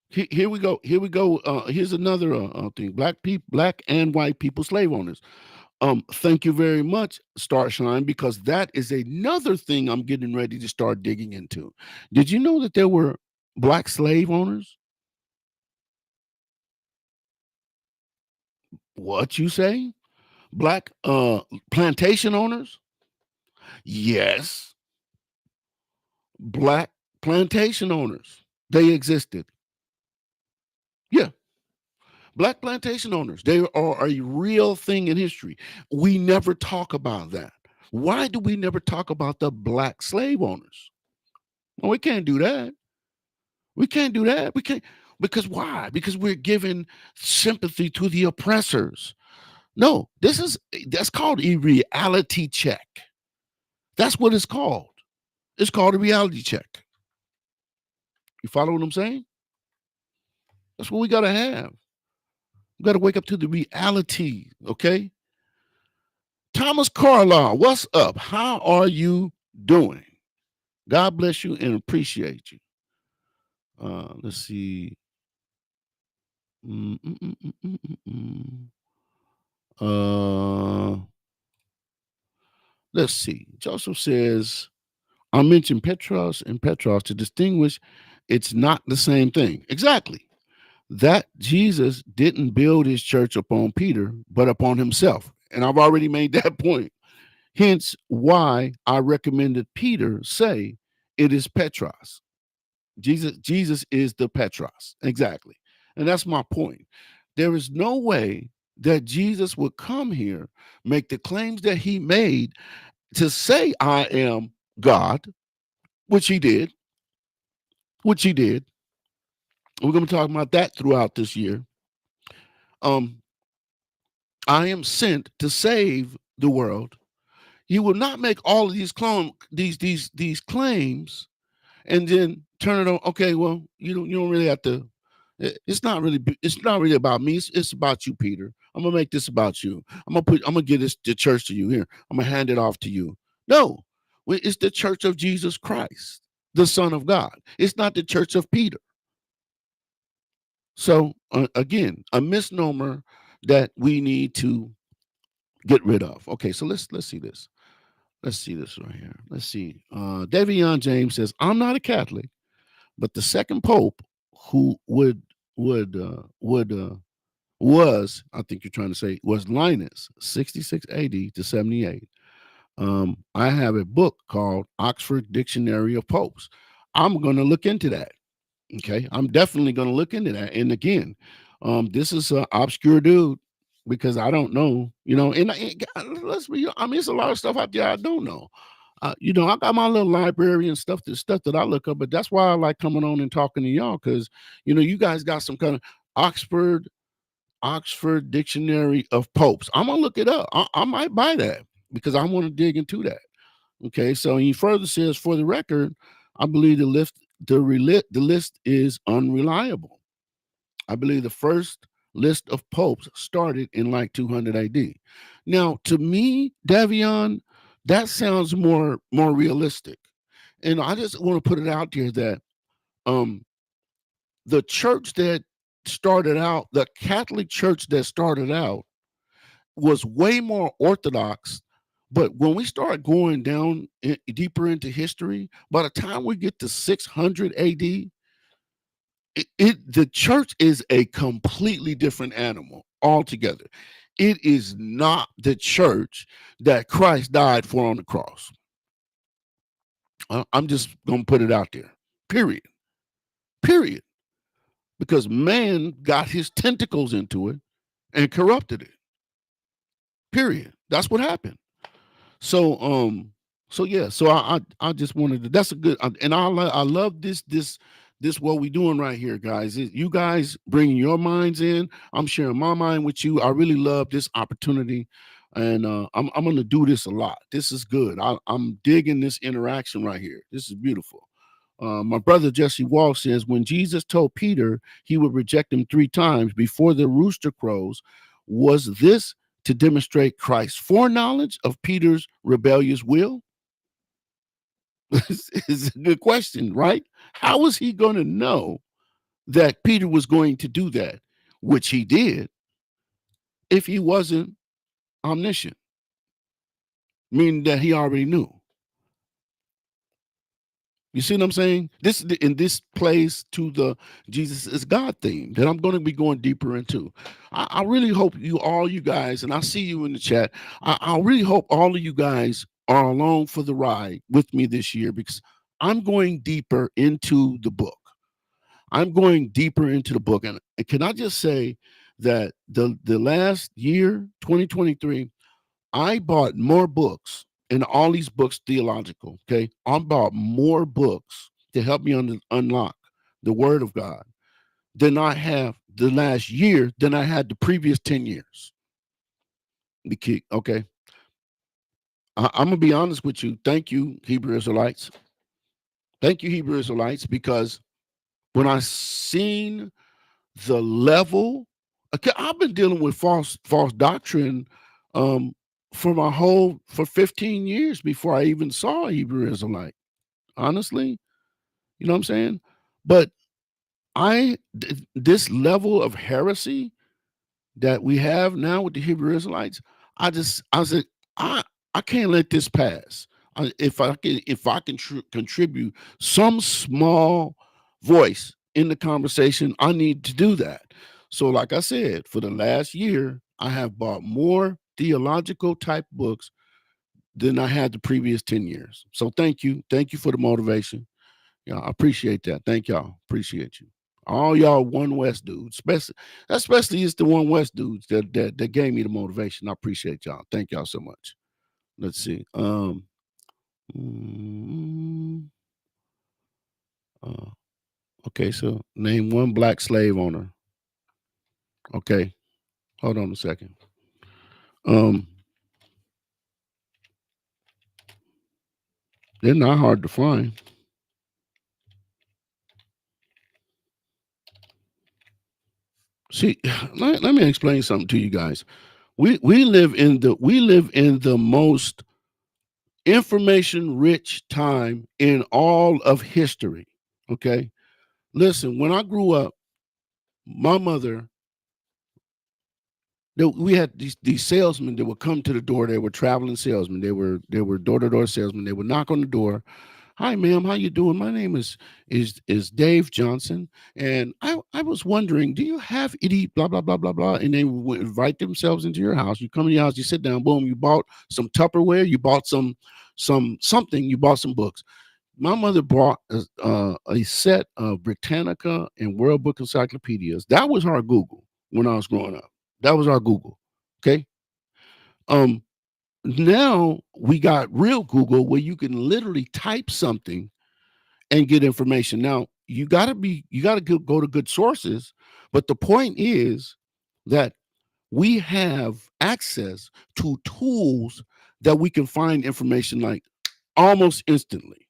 Here we go. Here we go. Here's another thing. Black and white people, slave owners. Thank you very much, Starshine, because that is another thing I'm getting ready to start digging into. Did you know that there were black slave owners? What you say? Black plantation owners? Yes, black plantation owners. They existed. Yeah, black plantation owners. They are a real thing in history. We never talk about that. Why do we never talk about the black slave owners? Well, we can't do that. We can't do that. We can't, because why? Because we're giving sympathy to the oppressors. No, that's called a reality check. That's what it's called. It's called a reality check. You follow what I'm saying? That's what we got to have. We got to wake up to the reality, okay? Thomas Carlisle, what's up? How are you doing? God bless you and appreciate you. Let's see. Mm, mm, mm, mm, mm, mm, mm. Let's see. Joseph says, I mentioned Petros and Petros to distinguish it's not the same thing. Exactly. That Jesus didn't build his church upon Peter, but upon himself. And I've already made that point. Hence why I recommended Peter say it is Petros. Jesus is the Petros. Exactly. And that's my point. There is no way that Jesus would come here, make the claims that he made to say I am God, which he did, which he did. We're going to be talking about that throughout this year. I am sent to save the world. He will not make all of these claims and then turn it on. Okay, well, you don't really have to. It's not really about me. It's about you, Peter. I'm gonna make this about you. I'm gonna give the church to you. Here, I'm gonna hand it off to you. No, it's the church of Jesus Christ, the Son of God. It's not the church of Peter. So again, a misnomer that we need to get rid of. Okay, so let's see this. Let's see this right here. Let's see. Davion James says, I'm not a Catholic, but the second pope who would was, I think you're trying to say, was Linus, 66 AD to 78. I have a book called Oxford Dictionary of Popes. I'm going to look into that. Okay, I'm definitely going to look into that. And again, this is an obscure dude because I don't know, let's be, I mean, it's a lot of stuff out there I don't know. I got my little library and stuff that I look up, but that's why I like coming on and talking to y'all because you guys got some kind of Oxford Dictionary of Popes. I'm gonna look it up. I might buy that because I want to dig into that. Okay, so he further says, for the record, I believe the list is unreliable. I believe the first list of popes started in like 200 AD. Now, to me, Davion, that sounds more realistic. And I just want to put it out there that the church that started out, the Catholic Church that started out, was way more orthodox. But when we start going down deeper into history, by the time we get to 600 AD, the church is a completely different animal altogether. It is not the church that Christ died for on the cross. I'm just gonna put it out there. Period. Period. Because man got his tentacles into it and corrupted it. Period. That's what happened. So yeah, so I just wanted to. That's a good, and I love this what we doing right here, guys. You guys bringing your minds in. I'm sharing my mind with you. I really love this opportunity, and I'm gonna do this a lot. This is good. I'm digging this interaction right here. This is beautiful. My brother Jesse Wall says when Jesus told Peter he would reject him 3 times before the rooster crows, was this to demonstrate Christ's foreknowledge of Peter's rebellious will? It's a good question, right? How was he going to know that Peter was going to do that, which he did, if he wasn't omniscient, meaning that he already knew. You see what I'm saying? This plays to the Jesus is God theme that I'm going to be going deeper into. I really hope all you guys, and I see you in the chat. I really hope all of you guys are along for the ride with me this year, because I'm going deeper into the book. I'm going deeper into the book, and can I just say that the last year, 2023, I bought more books, and all these books theological. Okay, I bought more books to help me unlock the Word of God than I have the last year than I had the previous 10 years. The key, okay. I'm gonna be honest with you. Thank you, Hebrew Israelites. Thank you, Hebrew Israelites, because when I seen the level, okay, I've been dealing with false doctrine um, for 15 years before I even saw a Hebrew Israelite. Honestly, you know what I'm saying? But this level of heresy that we have now with the Hebrew Israelites, I said, I I can't let this pass. If I can contribute some small voice in the conversation, I need to do that. So, like I said, for the last year, I have bought more theological type books than I had the previous 10 years. So thank you for the motivation. Yeah, I appreciate that. Thank y'all. Appreciate you. All y'all One West dudes, especially it's the One West dudes that gave me the motivation. I appreciate y'all. Thank y'all so much. Let's see. Mm, uh, okay, so name one black slave owner. Okay, hold on a second. Um, they're not hard to find. See, let me explain something to you guys. We live in the most information rich time in all of history. Okay. Listen, when I grew up, my mother, we had these salesmen that would come to the door. They were traveling salesmen. They were door-to-door salesmen. They would knock on the door. Hi, ma'am, how you doing? My name is Dave Johnson. And I was wondering, do you have any blah blah blah blah blah? And they would invite themselves into your house. You come in your house, you sit down, boom, you bought some Tupperware, you bought something, you bought some books. My mother brought a set of Britannica and World Book encyclopedias. That was our Google when I was growing up. That was our Google. Okay. Um, Now we got real Google where you can literally type something and get information. Now you gotta go to good sources, but the point is that we have access to tools that we can find information like almost instantly.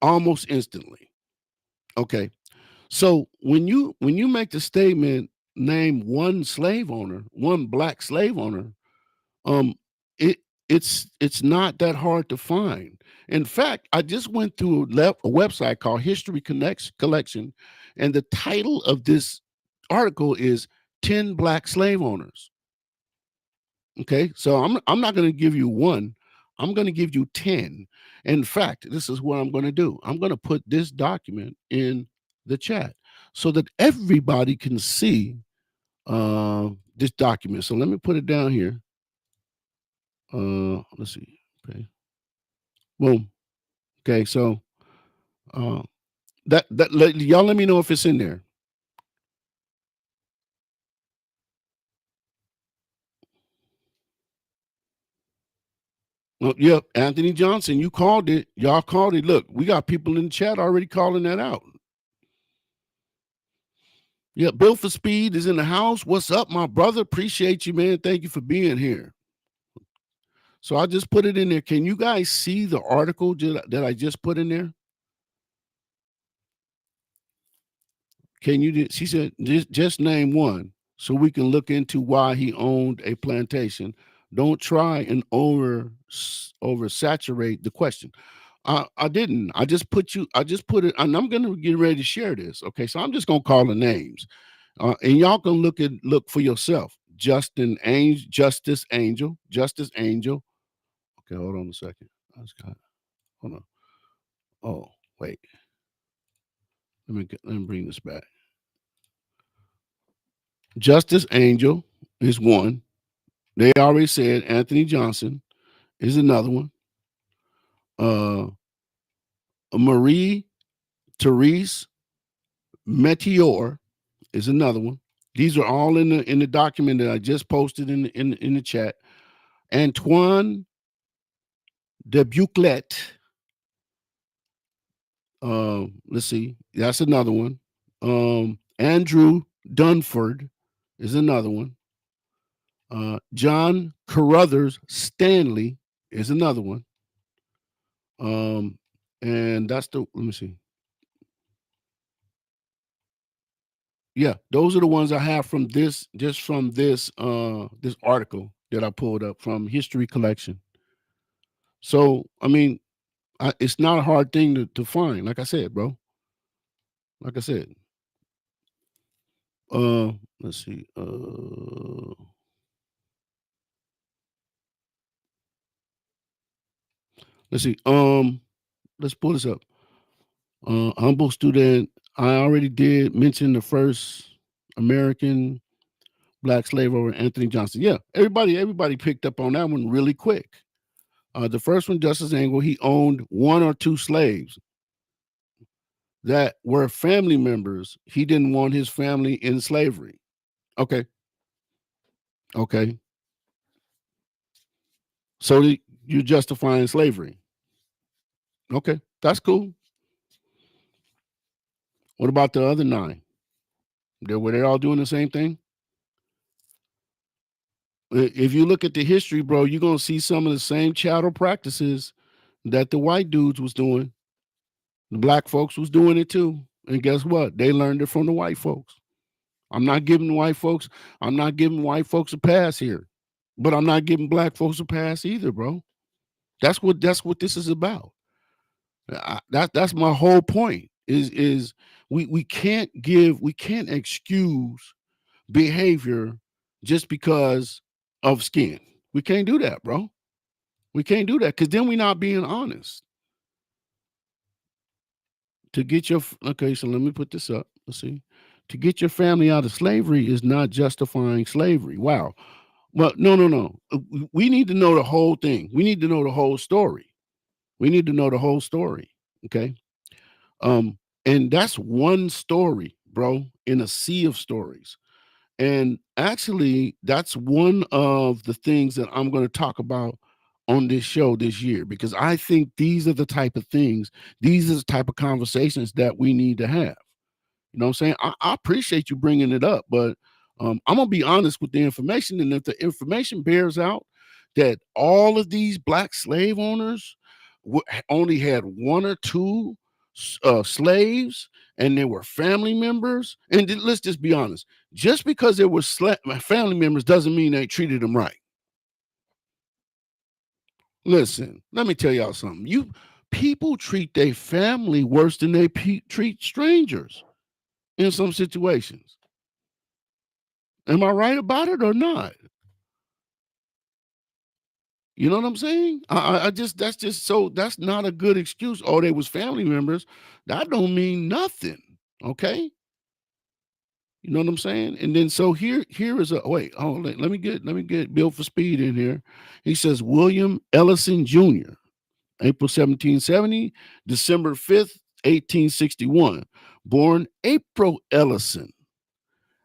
Almost instantly. Okay. So when you make the statement, name one slave owner, one black slave owner, um, it it's not that hard to find. In fact, I just went through a website called History Connects Collection, and the title of this article is 10 Black Slave Owners. Okay, so I'm not going to give you one. I'm going to give you 10. In fact, this is what I'm going to do. I'm going to put this document in the chat so that everybody can see this document. So let me put it down here. Let's see. Okay. Boom. Okay, so uh y'all let me know if it's in there. Well, yep, Anthony Johnson, you called it. Y'all called it. Look, we got people in the chat already calling that out. Yeah, Bill for Speed is in the house. What's up, my brother? Appreciate you, man. Thank you for being here. So I just put it in there. Can you guys see the article that I just put in there? Can you? She said, just name one so we can look into why he owned a plantation. Don't try and oversaturate the question. I didn't. I just put it, and I'm gonna get ready to share this. Okay, so I'm just gonna call the names. And y'all can look for yourself. Justice Angel. Okay, hold on a second. Hold on. Oh, wait. Let me bring this back. Justice Angel is one. They already said Anthony Johnson is another one. Marie Therese Meteor is another one. These are all in the document that I just posted in the chat. Antoine de Buclet. Let's see. That's another one. Andrew Dunford is another one. John Carruthers Stanley is another one. And that's let me see. Yeah, those are the ones I have from this article that I pulled up from History Collection. So, I mean, it's not a hard thing to find. Like I said, bro. Like I said. Let's see. Let's see. Let's pull this up. Humble student. I already did mention the first American black slave owner, Anthony Johnson. Yeah, everybody picked up on that one really quick. The first one, Justice Angle, he owned one or two slaves that were family members. He didn't want his family in slavery. Okay. So you're justifying slavery. Okay, that's cool. What about the other 9? Were they all doing the same thing? If you look at the history, bro, you're gonna see some of the same chattel practices that the white dudes was doing. The black folks was doing it too. And guess what? They learned it from the white folks. I'm not giving white folks a pass here. But I'm not giving black folks a pass either, bro. That's what this is about. That's my whole point. Is we can't excuse behavior just because of skin. We can't do that, bro. We can't do that because then we're not being honest. To get your okay, so let me put this up. Let's see. To get your family out of slavery is not justifying slavery. Wow. Well, no. We need to know the whole thing. We need to know the whole story. Okay. And that's one story, bro, in a sea of stories. And actually, that's one of the things that I'm going to talk about on this show this year, because I think these are the type of things, these are the type of conversations that we need to have. You know what I'm saying? I appreciate you bringing it up, but I'm going to be honest with the information. And if the information bears out that all of these black slave owners only had one or two slaves and they were family members, and let's just be honest, just because they were family members doesn't mean they treated them right. Listen, let me tell y'all something. People treat their family worse than they treat strangers in some situations. Am I right about it or not? You know what I'm saying? That's not a good excuse. Oh, they was family members. That don't mean nothing. Okay. You know what I'm saying? And then so here is let me get Bill for Speed in here. He says William Ellison Jr., April 1770, December 5th, 1861. Born April Ellison,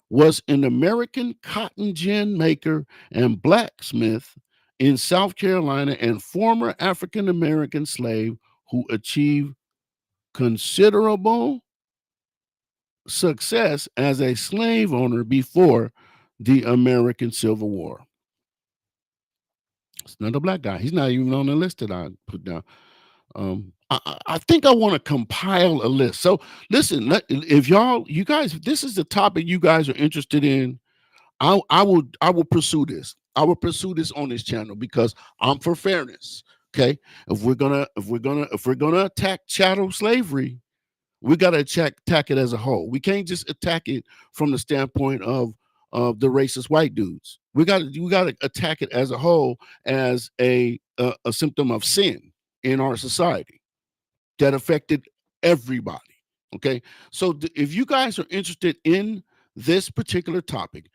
was an American cotton gin maker and blacksmith in South Carolina and former African American slave who achieved considerable success as a slave owner before the American Civil War. It's another black guy. He's not even on the list that I put down. I think I want to compile a list. So listen, if you guys, if this is the topic you guys are interested in, I will pursue this. I will pursue this on this channel because I'm for fairness. Okay. If we're gonna attack chattel slavery, we got to attack it as a whole. We can't just attack it from the standpoint of the racist white dudes. We got to attack it as a whole, as a symptom of sin in our society that affected everybody. Okay, so if you guys are interested in this particular topic,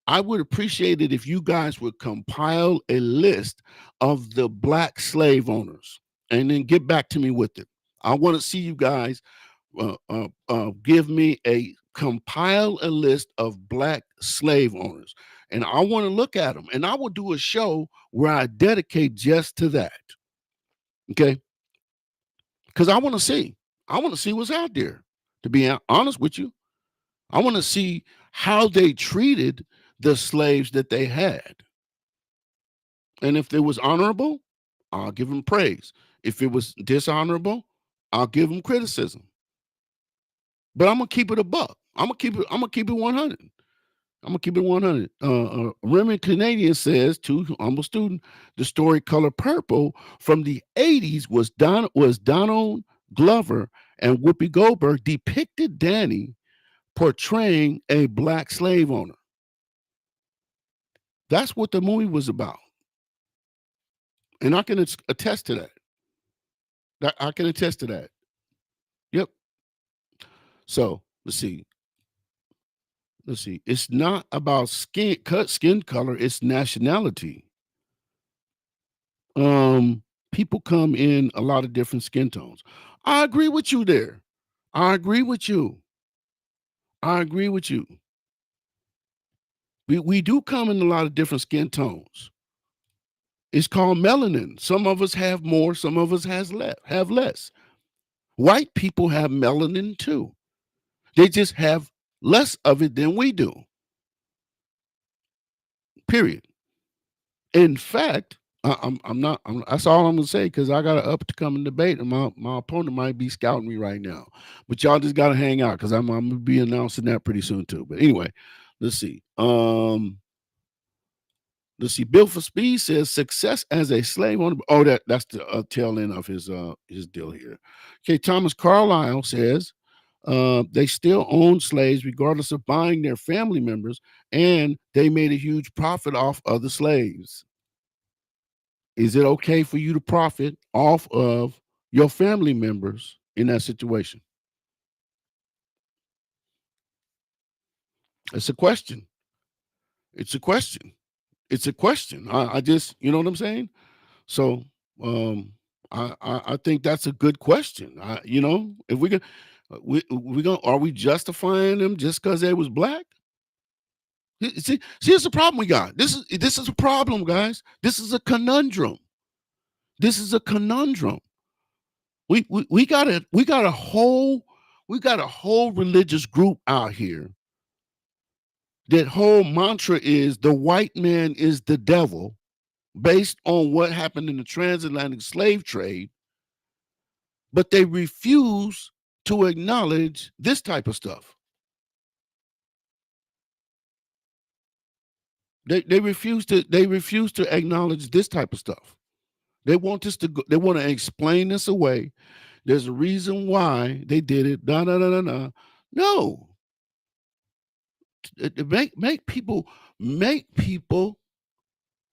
I would appreciate it if you guys would compile a list of the black slave owners and then get back to me with it. I want to see you guys give me compile a list of black slave owners, and I want to look at them, and I will do a show where I dedicate just to that. Okay, because I want to see what's out there. To be honest with you, I want to see how they treated the slaves that they had, and if it was honorable, I'll give them praise. If it was dishonorable, I'll give them criticism. But I'm gonna keep it a buck. I'm gonna keep it 100. I'm gonna keep it 100. Remy Canadian says, to humble student, the story Color Purple from the 80s was Donald Glover and Whoopi Goldberg depicted Danny portraying a black slave owner. That's what the movie was about, and I can attest to that. I can attest to that. Yep. So let's see. It's not about skin color, it's nationality. People come in a lot of different skin tones. I agree with you there. I agree with you. We do come in a lot of different skin tones. It's called melanin. Some of us have more, some of us have less. White people have melanin too. They just have less of it than we do. Period. In fact, I'm not. That's all I'm gonna say, because I got an upcoming debate, and my opponent might be scouting me right now. But y'all just gotta hang out, because I'm gonna be announcing that pretty soon too. But anyway, let's see. Bill for Speed says success as a slave owner. Oh, that's the tail end of his deal here. Okay, Thomas Carlyle says they still own slaves regardless of buying their family members, and they made a huge profit off other slaves. Is it okay for you to profit off of your family members in that situation? It's a question. It's a question. It's a question. I just, you know what I'm saying? So I think that's a good question. If we can, we going are we justifying them just because they was black? See, here's the problem we got. This is a problem, guys. This is a conundrum. We got a whole religious group out here. That whole mantra is the white man is the devil, based on what happened in the transatlantic slave trade, but they refuse to acknowledge this type of stuff. They refuse to acknowledge this type of stuff. They want us to go, they want to explain this away. There's a reason why they did it. No. Make people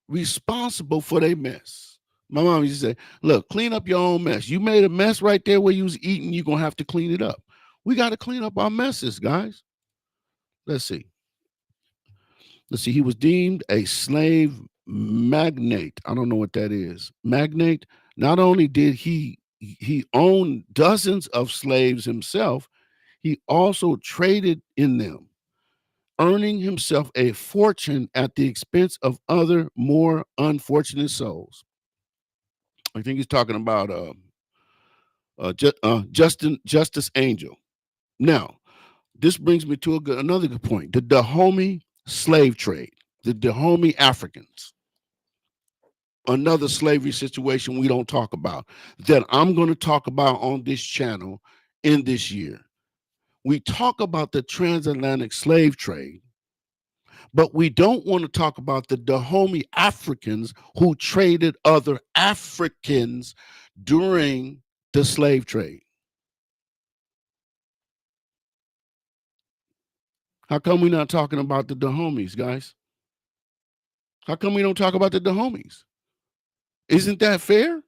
responsible for their mess. My mom used to say, look, clean up your own mess. You made a mess right there where you was eating, you're gonna have to clean it up. We got to clean up our messes, guys. Let's see. He was deemed a slave magnate. I don't know what that is. Magnate. Not only did he own dozens of slaves himself, he also traded in them, earning himself a fortune at the expense of other more unfortunate souls. I think he's talking about Justice Angel. Now, this brings me to another good point. The Dahomey slave trade, the Dahomey Africans, another slavery situation we don't talk about, that I'm going to talk about on this channel in this year. We talk about the transatlantic slave trade, but we don't want to talk about the Dahomey Africans who traded other Africans during the slave trade. How come we're not talking about the homies, guys? How come we don't talk about the homies? Isn't that fair?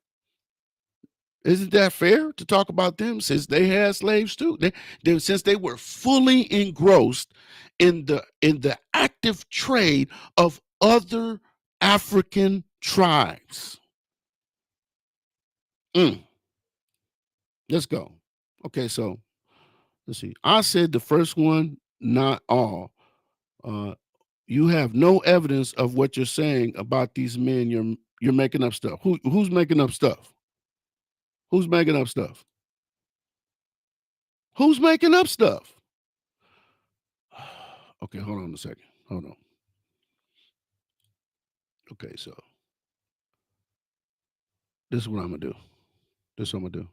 Isn't that fair to talk about them since they had slaves too? Since they were fully engrossed in the active trade of other African tribes. Let's go. Okay, so let's see. I said the first one, not all. You have no evidence of what you're saying about these men. You're making up stuff. Who's making up stuff? Who's making up stuff? Who's making up stuff? Okay, hold on a second. Hold on. Okay, so this is what I'm gonna do. This is what I'm gonna do.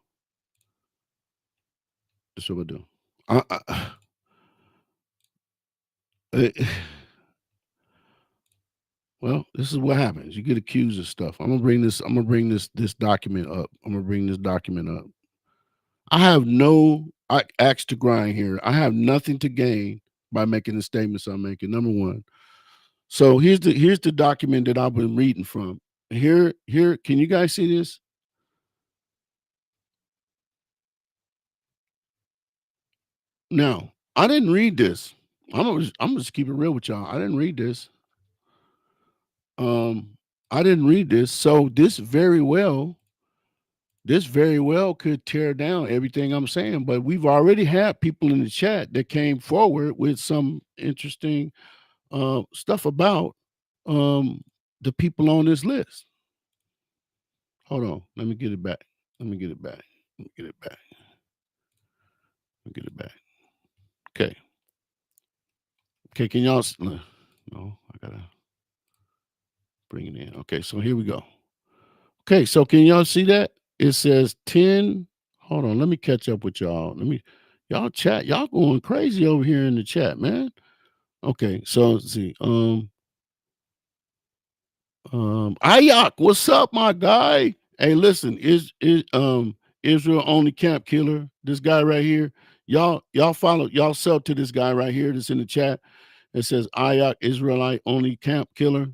This is what I'm gonna do. Well, this is what happens. You get accused of stuff. I'm gonna bring this document up. I'm gonna bring this document up. I have no axe to grind here. I have nothing to gain by making the statements I'm making. Number one. So here's the document that I've been reading from. Here, can you guys see this? Now, I didn't read this. I'm just keep it real with y'all. I didn't read this. I didn't read this. So this very well could tear down everything I'm saying. But we've already had people in the chat that came forward with some interesting stuff about the people on this list. Hold on. Let me get it back. Let me get it back. Let me get it back. Let me get it back. Okay. Okay, can y'all no, I gotta bring it in. Okay, so here we go. Okay, so can y'all see that? It says 10. Hold on, let me catch up with y'all. Y'all chat, y'all going crazy over here in the chat, man. Okay, so let's see. Ayak, what's up, my guy? Hey, listen, is Israel only camp killer? This guy right here. Y'all follow, y'all sub to this guy right here that's in the chat. It says Ayak Israelite only camp killer.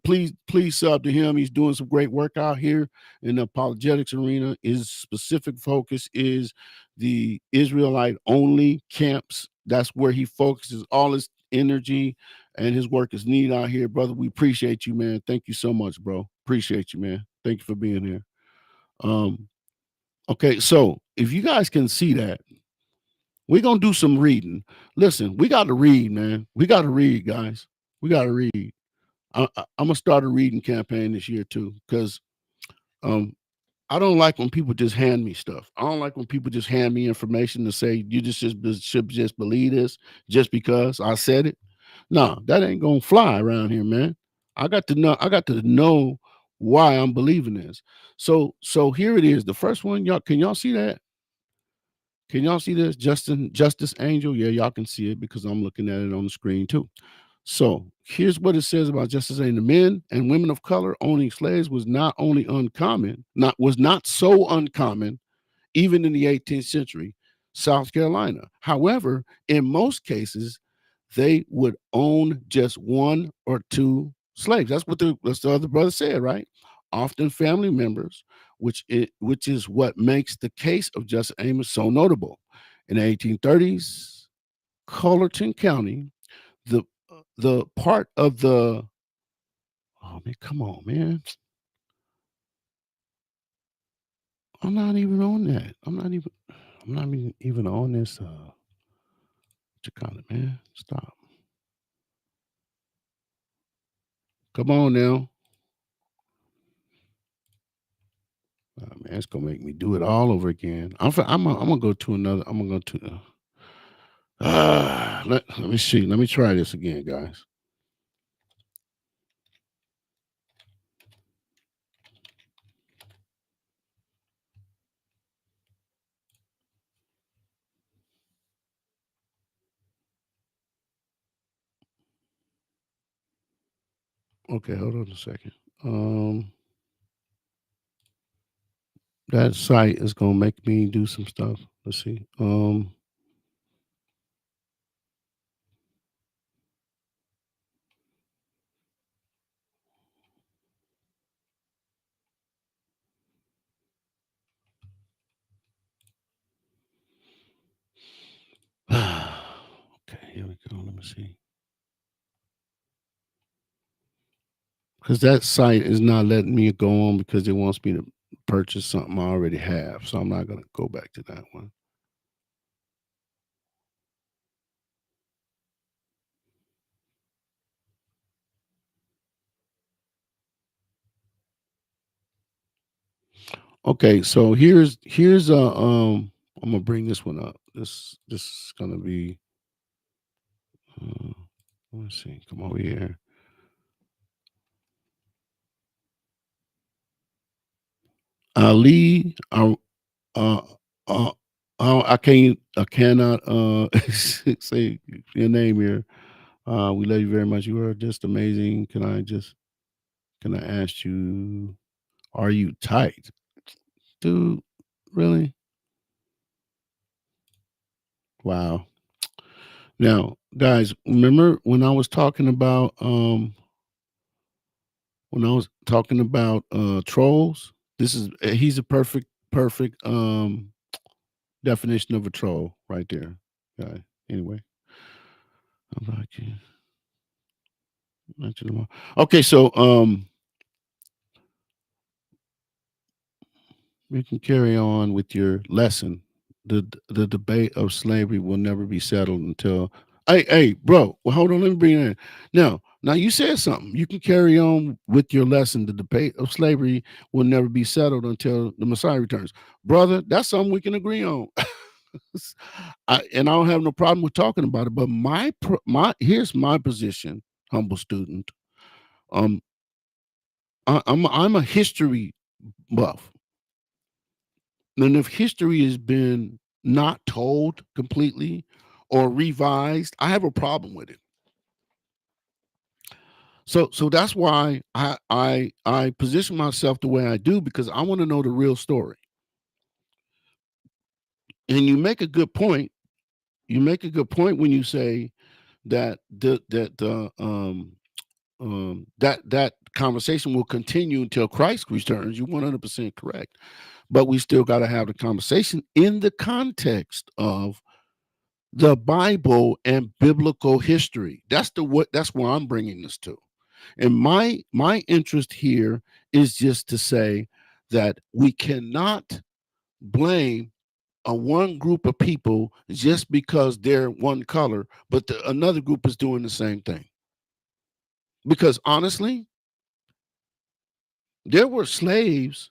Please sub to him. He's doing some great work out here in the apologetics arena. His specific focus is the Israelite only camps. That's where he focuses all his energy, and his work is needed out here, brother. We appreciate you, man. Thank you so much, bro. Appreciate you, man. Thank you for being here. Okay, so if you guys can see that, we're gonna do some reading. Listen, we got to read, man. We got to read, guys. We got to read. I'm gonna start a reading campaign this year too, because I don't like when people just hand me stuff. I don't like when people just hand me information to say you should just believe this just because I said it. No, that ain't gonna fly around here, man. I got to know. I got to know why I'm believing this. So here it is. The first one, y'all. Can y'all see that? Can y'all see this? Justice Angel. Yeah, y'all can see it because I'm looking at it on the screen too. So here's what it says about justice saying the men and women of color owning slaves was not only uncommon, was not so uncommon, even in the 18th century, South Carolina. However, in most cases, they would own just one or two slaves. That's what the other brother said, right? Often family members, which is what makes the case of Justice Amos so notable. In the 1830s, Cullerton County, the part of the oh man, come on, man. I'm not even on that. I'm not even on this what you call it, man. Stop. Come on now. Man, it's gonna make me do it all over again. I'm gonna go to another. I'm gonna go to. Let me see. Let me try this again, guys. Okay, hold on a second. That site is gonna make me do some stuff. Let's see. Let's see. Because that site is not letting me go on because it wants me to purchase something I already have. So I'm not going to go back to that one. Okay, so here's I'm gonna bring this one up. This is gonna be uh, let's see, come over here. Ali, uh, uh, I cannot say your name here. We love you very much. You are just amazing. Can I ask you, are you tight, dude? Really? Wow. Now, guys, remember when I was talking about trolls? This is he's a perfect definition of a troll right there. Guy. Anyway, I'm like, yeah, mention them all. Okay, so we can carry on with your lesson. The debate of slavery will never be settled until hey bro, well hold on, let me bring it in. Now you said something. You can carry on with your lesson. The debate of slavery will never be settled until the Messiah returns. Brother, that's something we can agree on. And I don't have no problem with talking about it, but my here's my position, humble student. Um I'm a history buff. And if history has been not told completely or revised, I have a problem with it. So that's why I position myself the way I do, because I want to know the real story. And you make a good point. You make a good point when you say that that conversation will continue until Christ returns. You're 100% correct. But we still got to have the conversation in the context of the Bible and biblical history. That's where I'm bringing this to. And my interest here is just to say that we cannot blame a one group of people just because they're one color, but another group is doing the same thing. Because honestly, there were slaves,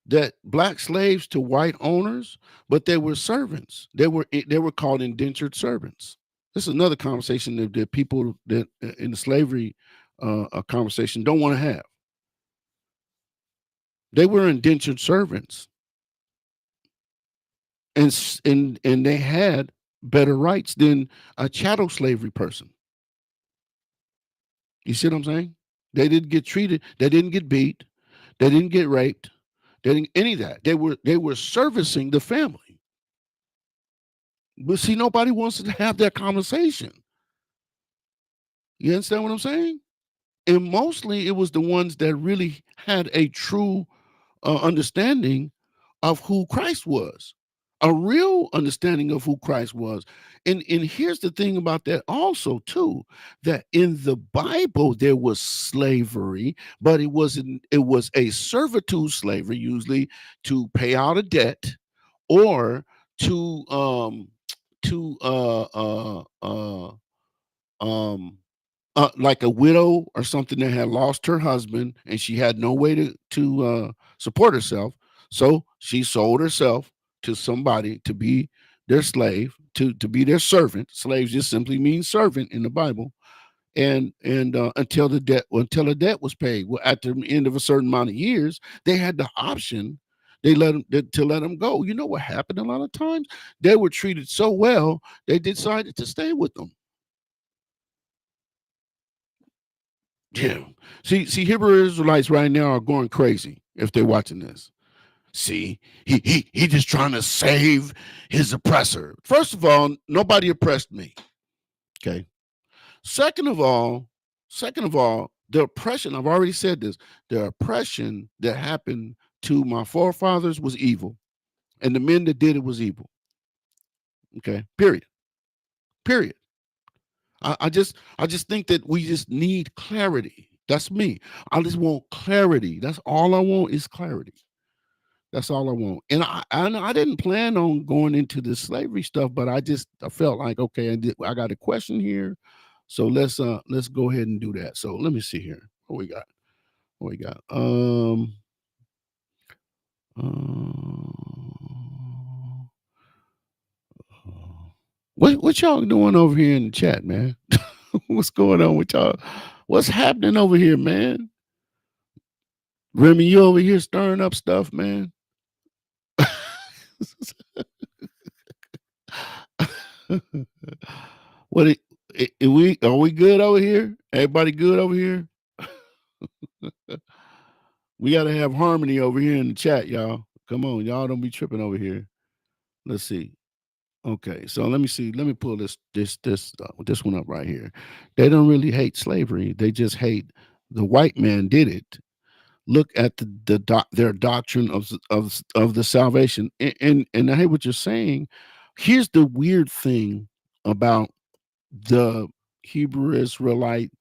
that black slaves to white owners, but they were servants. They were called indentured servants. This is another conversation that people that in the slavery a conversation don't want to have. They were indentured servants, and they had better rights than a chattel slavery person. You see what I'm saying? They didn't get treated. They didn't get beat. They didn't get raped. They didn't any of that. They were servicing the family. But see, nobody wants to have that conversation. You understand what I'm saying? And mostly it was the ones that really had a true understanding of who Christ was, a real understanding of who Christ was. And here's the thing about that also too, that in the Bible there was slavery, but it was a servitude slavery, usually to pay out a debt or to to um like a widow or something that had lost her husband and she had no way to support herself, so she sold herself to somebody to be their slave, to be their servant. Slaves just simply means servant in the Bible, and until the debt was paid. Well, at the end of a certain amount of years, they had the option. They to let them go. You know what happened a lot of times? They were treated so well, they decided to stay with them. Yeah. See, Hebrew Israelites right now are going crazy if they're watching this. See, he just trying to save his oppressor. First of all, nobody oppressed me. Okay. Second of all, the oppression, I've already said this, the oppression that happened to my forefathers was evil. And the men that did it was evil. Okay. Period. Period. I just think that we just need clarity. That's me. I just want clarity. That's all I want is clarity. That's all I want. And I didn't plan on going into the slavery stuff, but I felt like, okay, I got a question here. So let's go ahead and do that. So let me see here. What we got? What we got? Uh, what y'all doing over here in the chat, man? What's going on with y'all? What's happening over here, man? Remy, you over here stirring up stuff, man. What are we good over here? Everybody good over here? We gotta have harmony over here in the chat, y'all. Come on, y'all don't be tripping over here. Let's see. Okay, so let me see. Let me pull this one up right here. They don't really hate slavery. They just hate the white man did it. Look at their doctrine of the salvation. And I hear what you're saying. Here's the weird thing about the Hebrew Israelite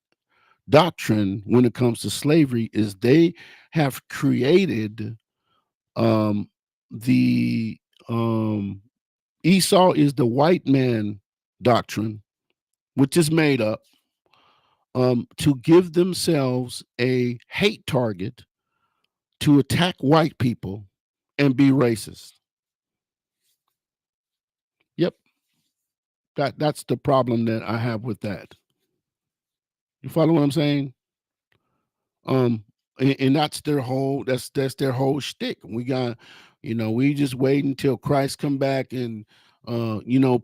doctrine when it comes to slavery is they have created the Esau is the white man doctrine, which is made up to give themselves a hate target to attack white people and be racist. Yep. That's the problem that I have with that. You follow what I'm saying? And that's their whole shtick. We got, we just wait until Christ come back and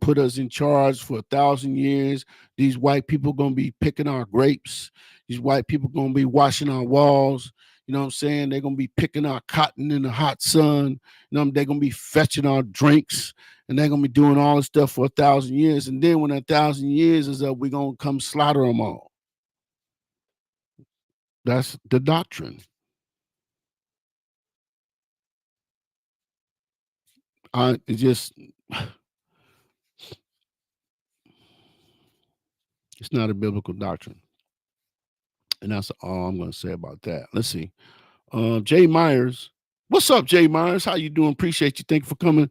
put us in charge for 1,000 years. These white people gonna be picking our grapes. These white people gonna be washing our walls. You know what I'm saying? They're gonna be picking our cotton in the hot sun. They're gonna be fetching our drinks, and they're gonna be doing all this stuff for 1,000 years. And then when 1,000 years is up, we're gonna come slaughter them all. That's the doctrine. It just it's not a biblical doctrine, and that's all I'm going to say about that. Let's see. Jay Myers, what's up, Jay Myers? How you doing? Appreciate you. Thank you for coming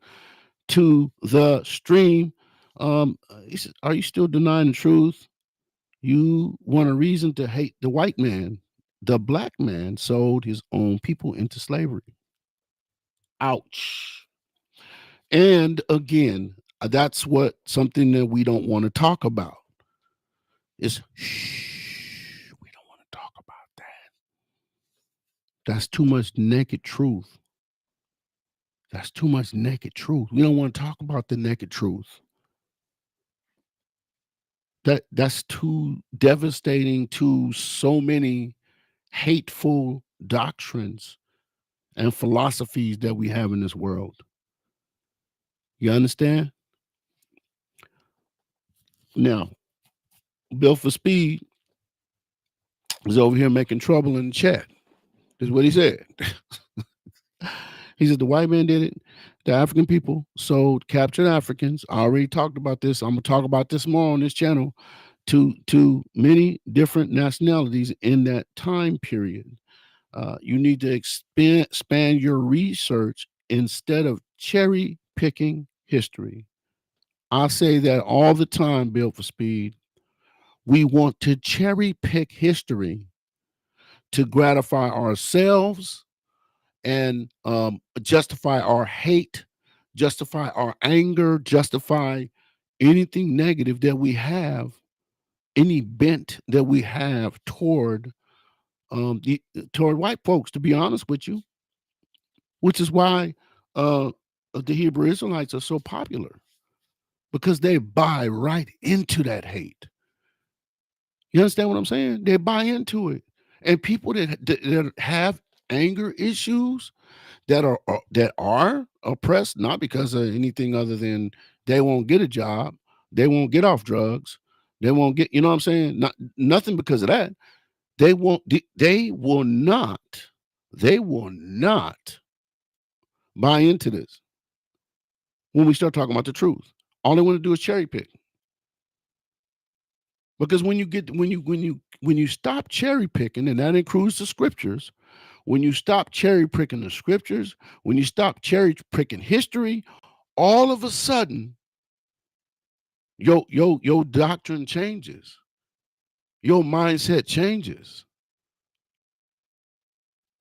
to the stream. He said, are you still denying the truth? You want a reason to hate the white man. The black man sold his own people into slavery. Ouch. And again, that's something that we don't want to talk about. Is we don't want to talk about that. That's too much naked truth. That's too much naked truth. We don't want to talk about the naked truth. That's too devastating to so many hateful doctrines and philosophies that we have in this world. You understand? Now, Bill for Speed is over here making trouble in the chat. This is what he said. He said the white man did it. The African people sold captured Africans. I already talked about this. I'm gonna talk about this more on this channel to many different nationalities in that time period. You need to expand your research instead of cherry picking history. I say that all the time, Bill for Speed. We want to cherry pick history to gratify ourselves and justify our hate, justify our anger, justify anything negative that we have, any bent that we have toward toward white folks. To be honest with you, which is why the Hebrew Israelites are so popular, because they buy right into that hate. You understand what I'm saying? They buy into it, and people that have anger issues that are oppressed, not because of anything other than they won't get a job, they won't get off drugs, they won't get, you know what I'm saying? Nothing because of that. They won't. They will not. They will not buy into this when we start talking about the truth. All they want to do is cherry pick. Because when you stop cherry picking, and that includes the scriptures, when you stop cherry picking the scriptures, when you stop cherry picking history, all of a sudden your doctrine changes, your mindset changes,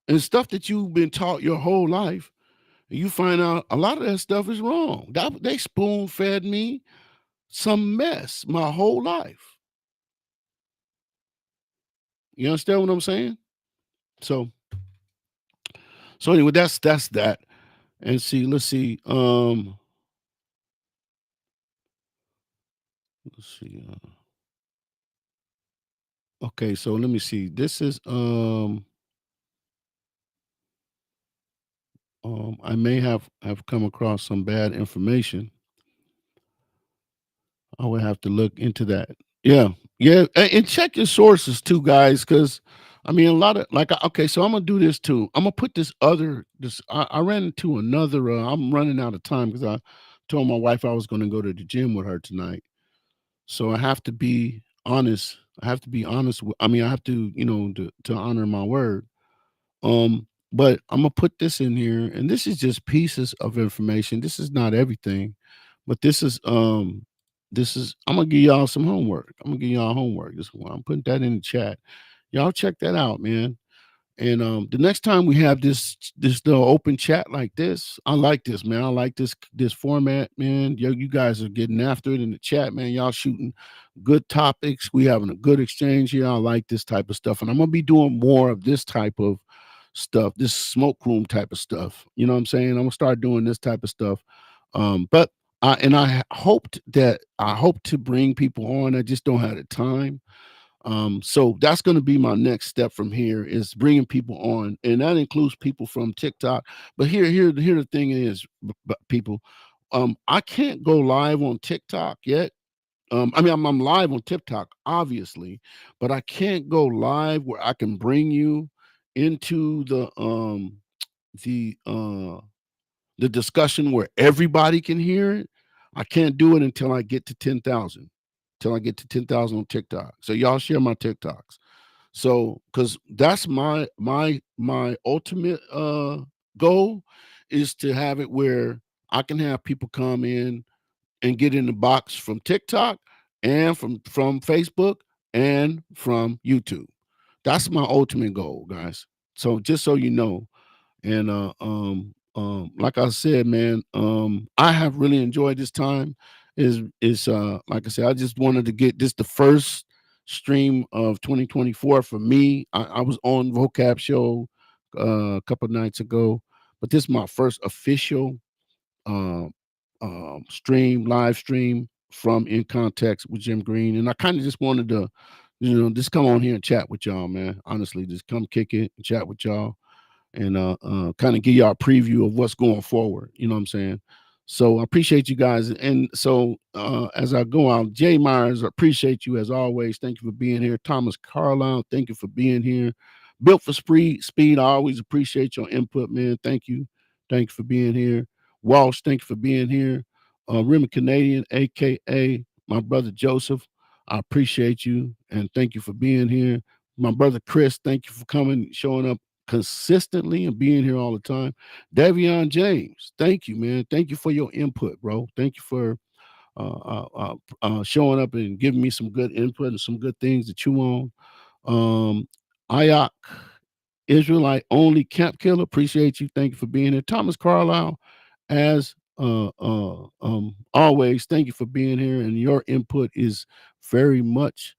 and stuff that you've been taught your whole life, you find out a lot of that stuff is wrong. They spoon fed me some mess my whole life. You understand what I'm saying? So anyway, that's that. And see, let's see. Let's see. Okay, so let me see. This is I may have come across some bad information. I would have to look into that. Yeah, yeah, and check your sources too, guys, because I mean a lot of like okay, so I'm gonna do this too. I'm gonna put this. I ran into another. I'm running out of time because I told my wife I was going to go to the gym with her tonight. So I have to be honest. I have to be honest. I mean, I have to, to honor my word. But I'm gonna put this in here, and this is just pieces of information. This is not everything, but this is I'm gonna give y'all some homework. I'm gonna give y'all homework. This one, I'm putting that in the chat. Y'all check that out, man. And the next time we have this little open chat like this, I like this, man. I like this format, man. Yo, you guys are getting after it in the chat, man. Y'all shooting good topics. We having a good exchange here. I like this type of stuff, and I'm gonna be doing more of this type of stuff, this smoke room type of stuff. You know what I'm saying? I'm gonna start doing this type of stuff. But I hope to bring people on. I just don't have the time. So that's going to be my next step from here is bringing people on, and that includes people from TikTok. But here the thing is, people, I can't go live on TikTok yet. I mean, I'm live on TikTok, obviously, but I can't go live where I can bring you into the the discussion where everybody can hear it. I can't do it until I get to 10,000. Till I get to 10,000 on TikTok. So y'all share my TikToks. So because that's my ultimate goal is to have it where I can have people come in and get in the box from TikTok and from Facebook and from YouTube. That's my ultimate goal, guys. So just so you know, and like I said, man, I have really enjoyed this time. Is like I said, I just wanted to get this the first stream of 2024 for me. I was on Vocab Show a couple of nights ago, but this is my first official uh, live stream from In Context with Jim Green, and I kind of just wanted to, just come on here and chat with y'all, man. Honestly, just come kick it and chat with y'all and kind of give y'all a preview of what's going forward. You know what I'm saying? So I appreciate you guys. And so as I go out, Jay Myers, I appreciate you as always. Thank you for being here. Thomas Carlisle, thank you for being here. Built for Speed, I always appreciate your input, man. Thank you. Thank you for being here. Walsh, thank you for being here. Remy Canadian, aka my brother Joseph, I appreciate you and thank you for being here. My brother Chris, thank you for coming, showing up consistently and being here all the time. Davion James, thank you, man. Thank you for your input, bro. Thank you for showing up and giving me some good input and some good things to chew on. Ayak, Israelite only camp killer, appreciate you. Thank you for being here. Thomas Carlisle, as always, thank you for being here, and your input is very much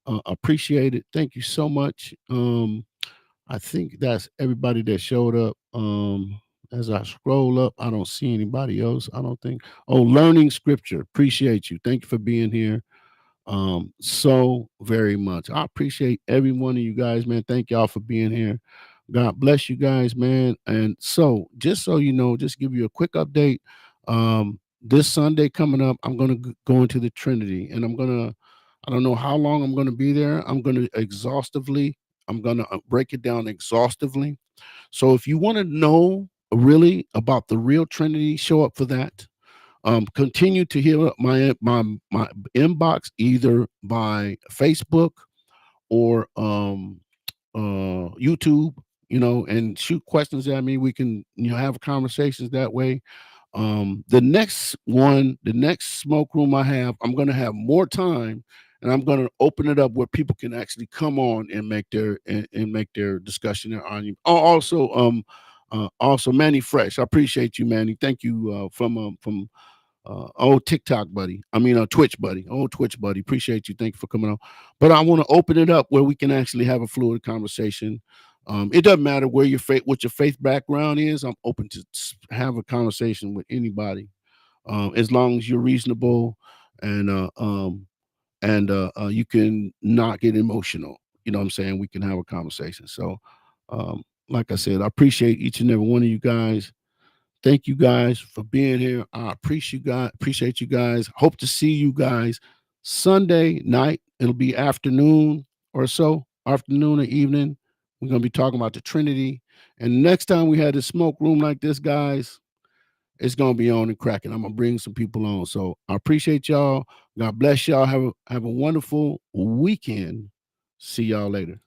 appreciated. Thank you so much. I think that's everybody that showed up. As I scroll up, I don't see anybody else. I don't think. Oh, learning scripture. Appreciate you. Thank you for being here. So very much. I appreciate every one of you guys, man. Thank y'all for being here. God bless you guys, man. And so, just so you know, just give you a quick update. This Sunday coming up, I'm gonna go into the Trinity, and I don't know how long I'm gonna be there. I'm gonna break it down exhaustively. So if you want to know really about the real Trinity, show up for that. Continue to hit up my inbox either by Facebook or YouTube, and shoot questions at me. We can, have conversations that way. The next smoke room I have, I'm going to have more time, and I'm going to open it up where people can actually come on and make their discussion and argument. Also Manny Fresh, I appreciate you, Manny. Thank you, from TikTok buddy. I mean, Twitch buddy. Twitch buddy. Appreciate you. Thank you for coming on. But I want to open it up where we can actually have a fluid conversation. It doesn't matter what your faith background is. I'm open to have a conversation with anybody, as long as you're reasonable and you can not get emotional. You know what I'm saying? We can have a conversation. So, like I said, I appreciate each and every one of you guys. Thank you guys for being here. I appreciate you guys. Hope to see you guys Sunday night. It'll be afternoon or so, afternoon or evening. We're going to be talking about the Trinity. And next time we had a smoke room like this, guys, it's going to be on and cracking. I'm going to bring some people on. So I appreciate y'all. God bless y'all. Have a wonderful weekend. See y'all later.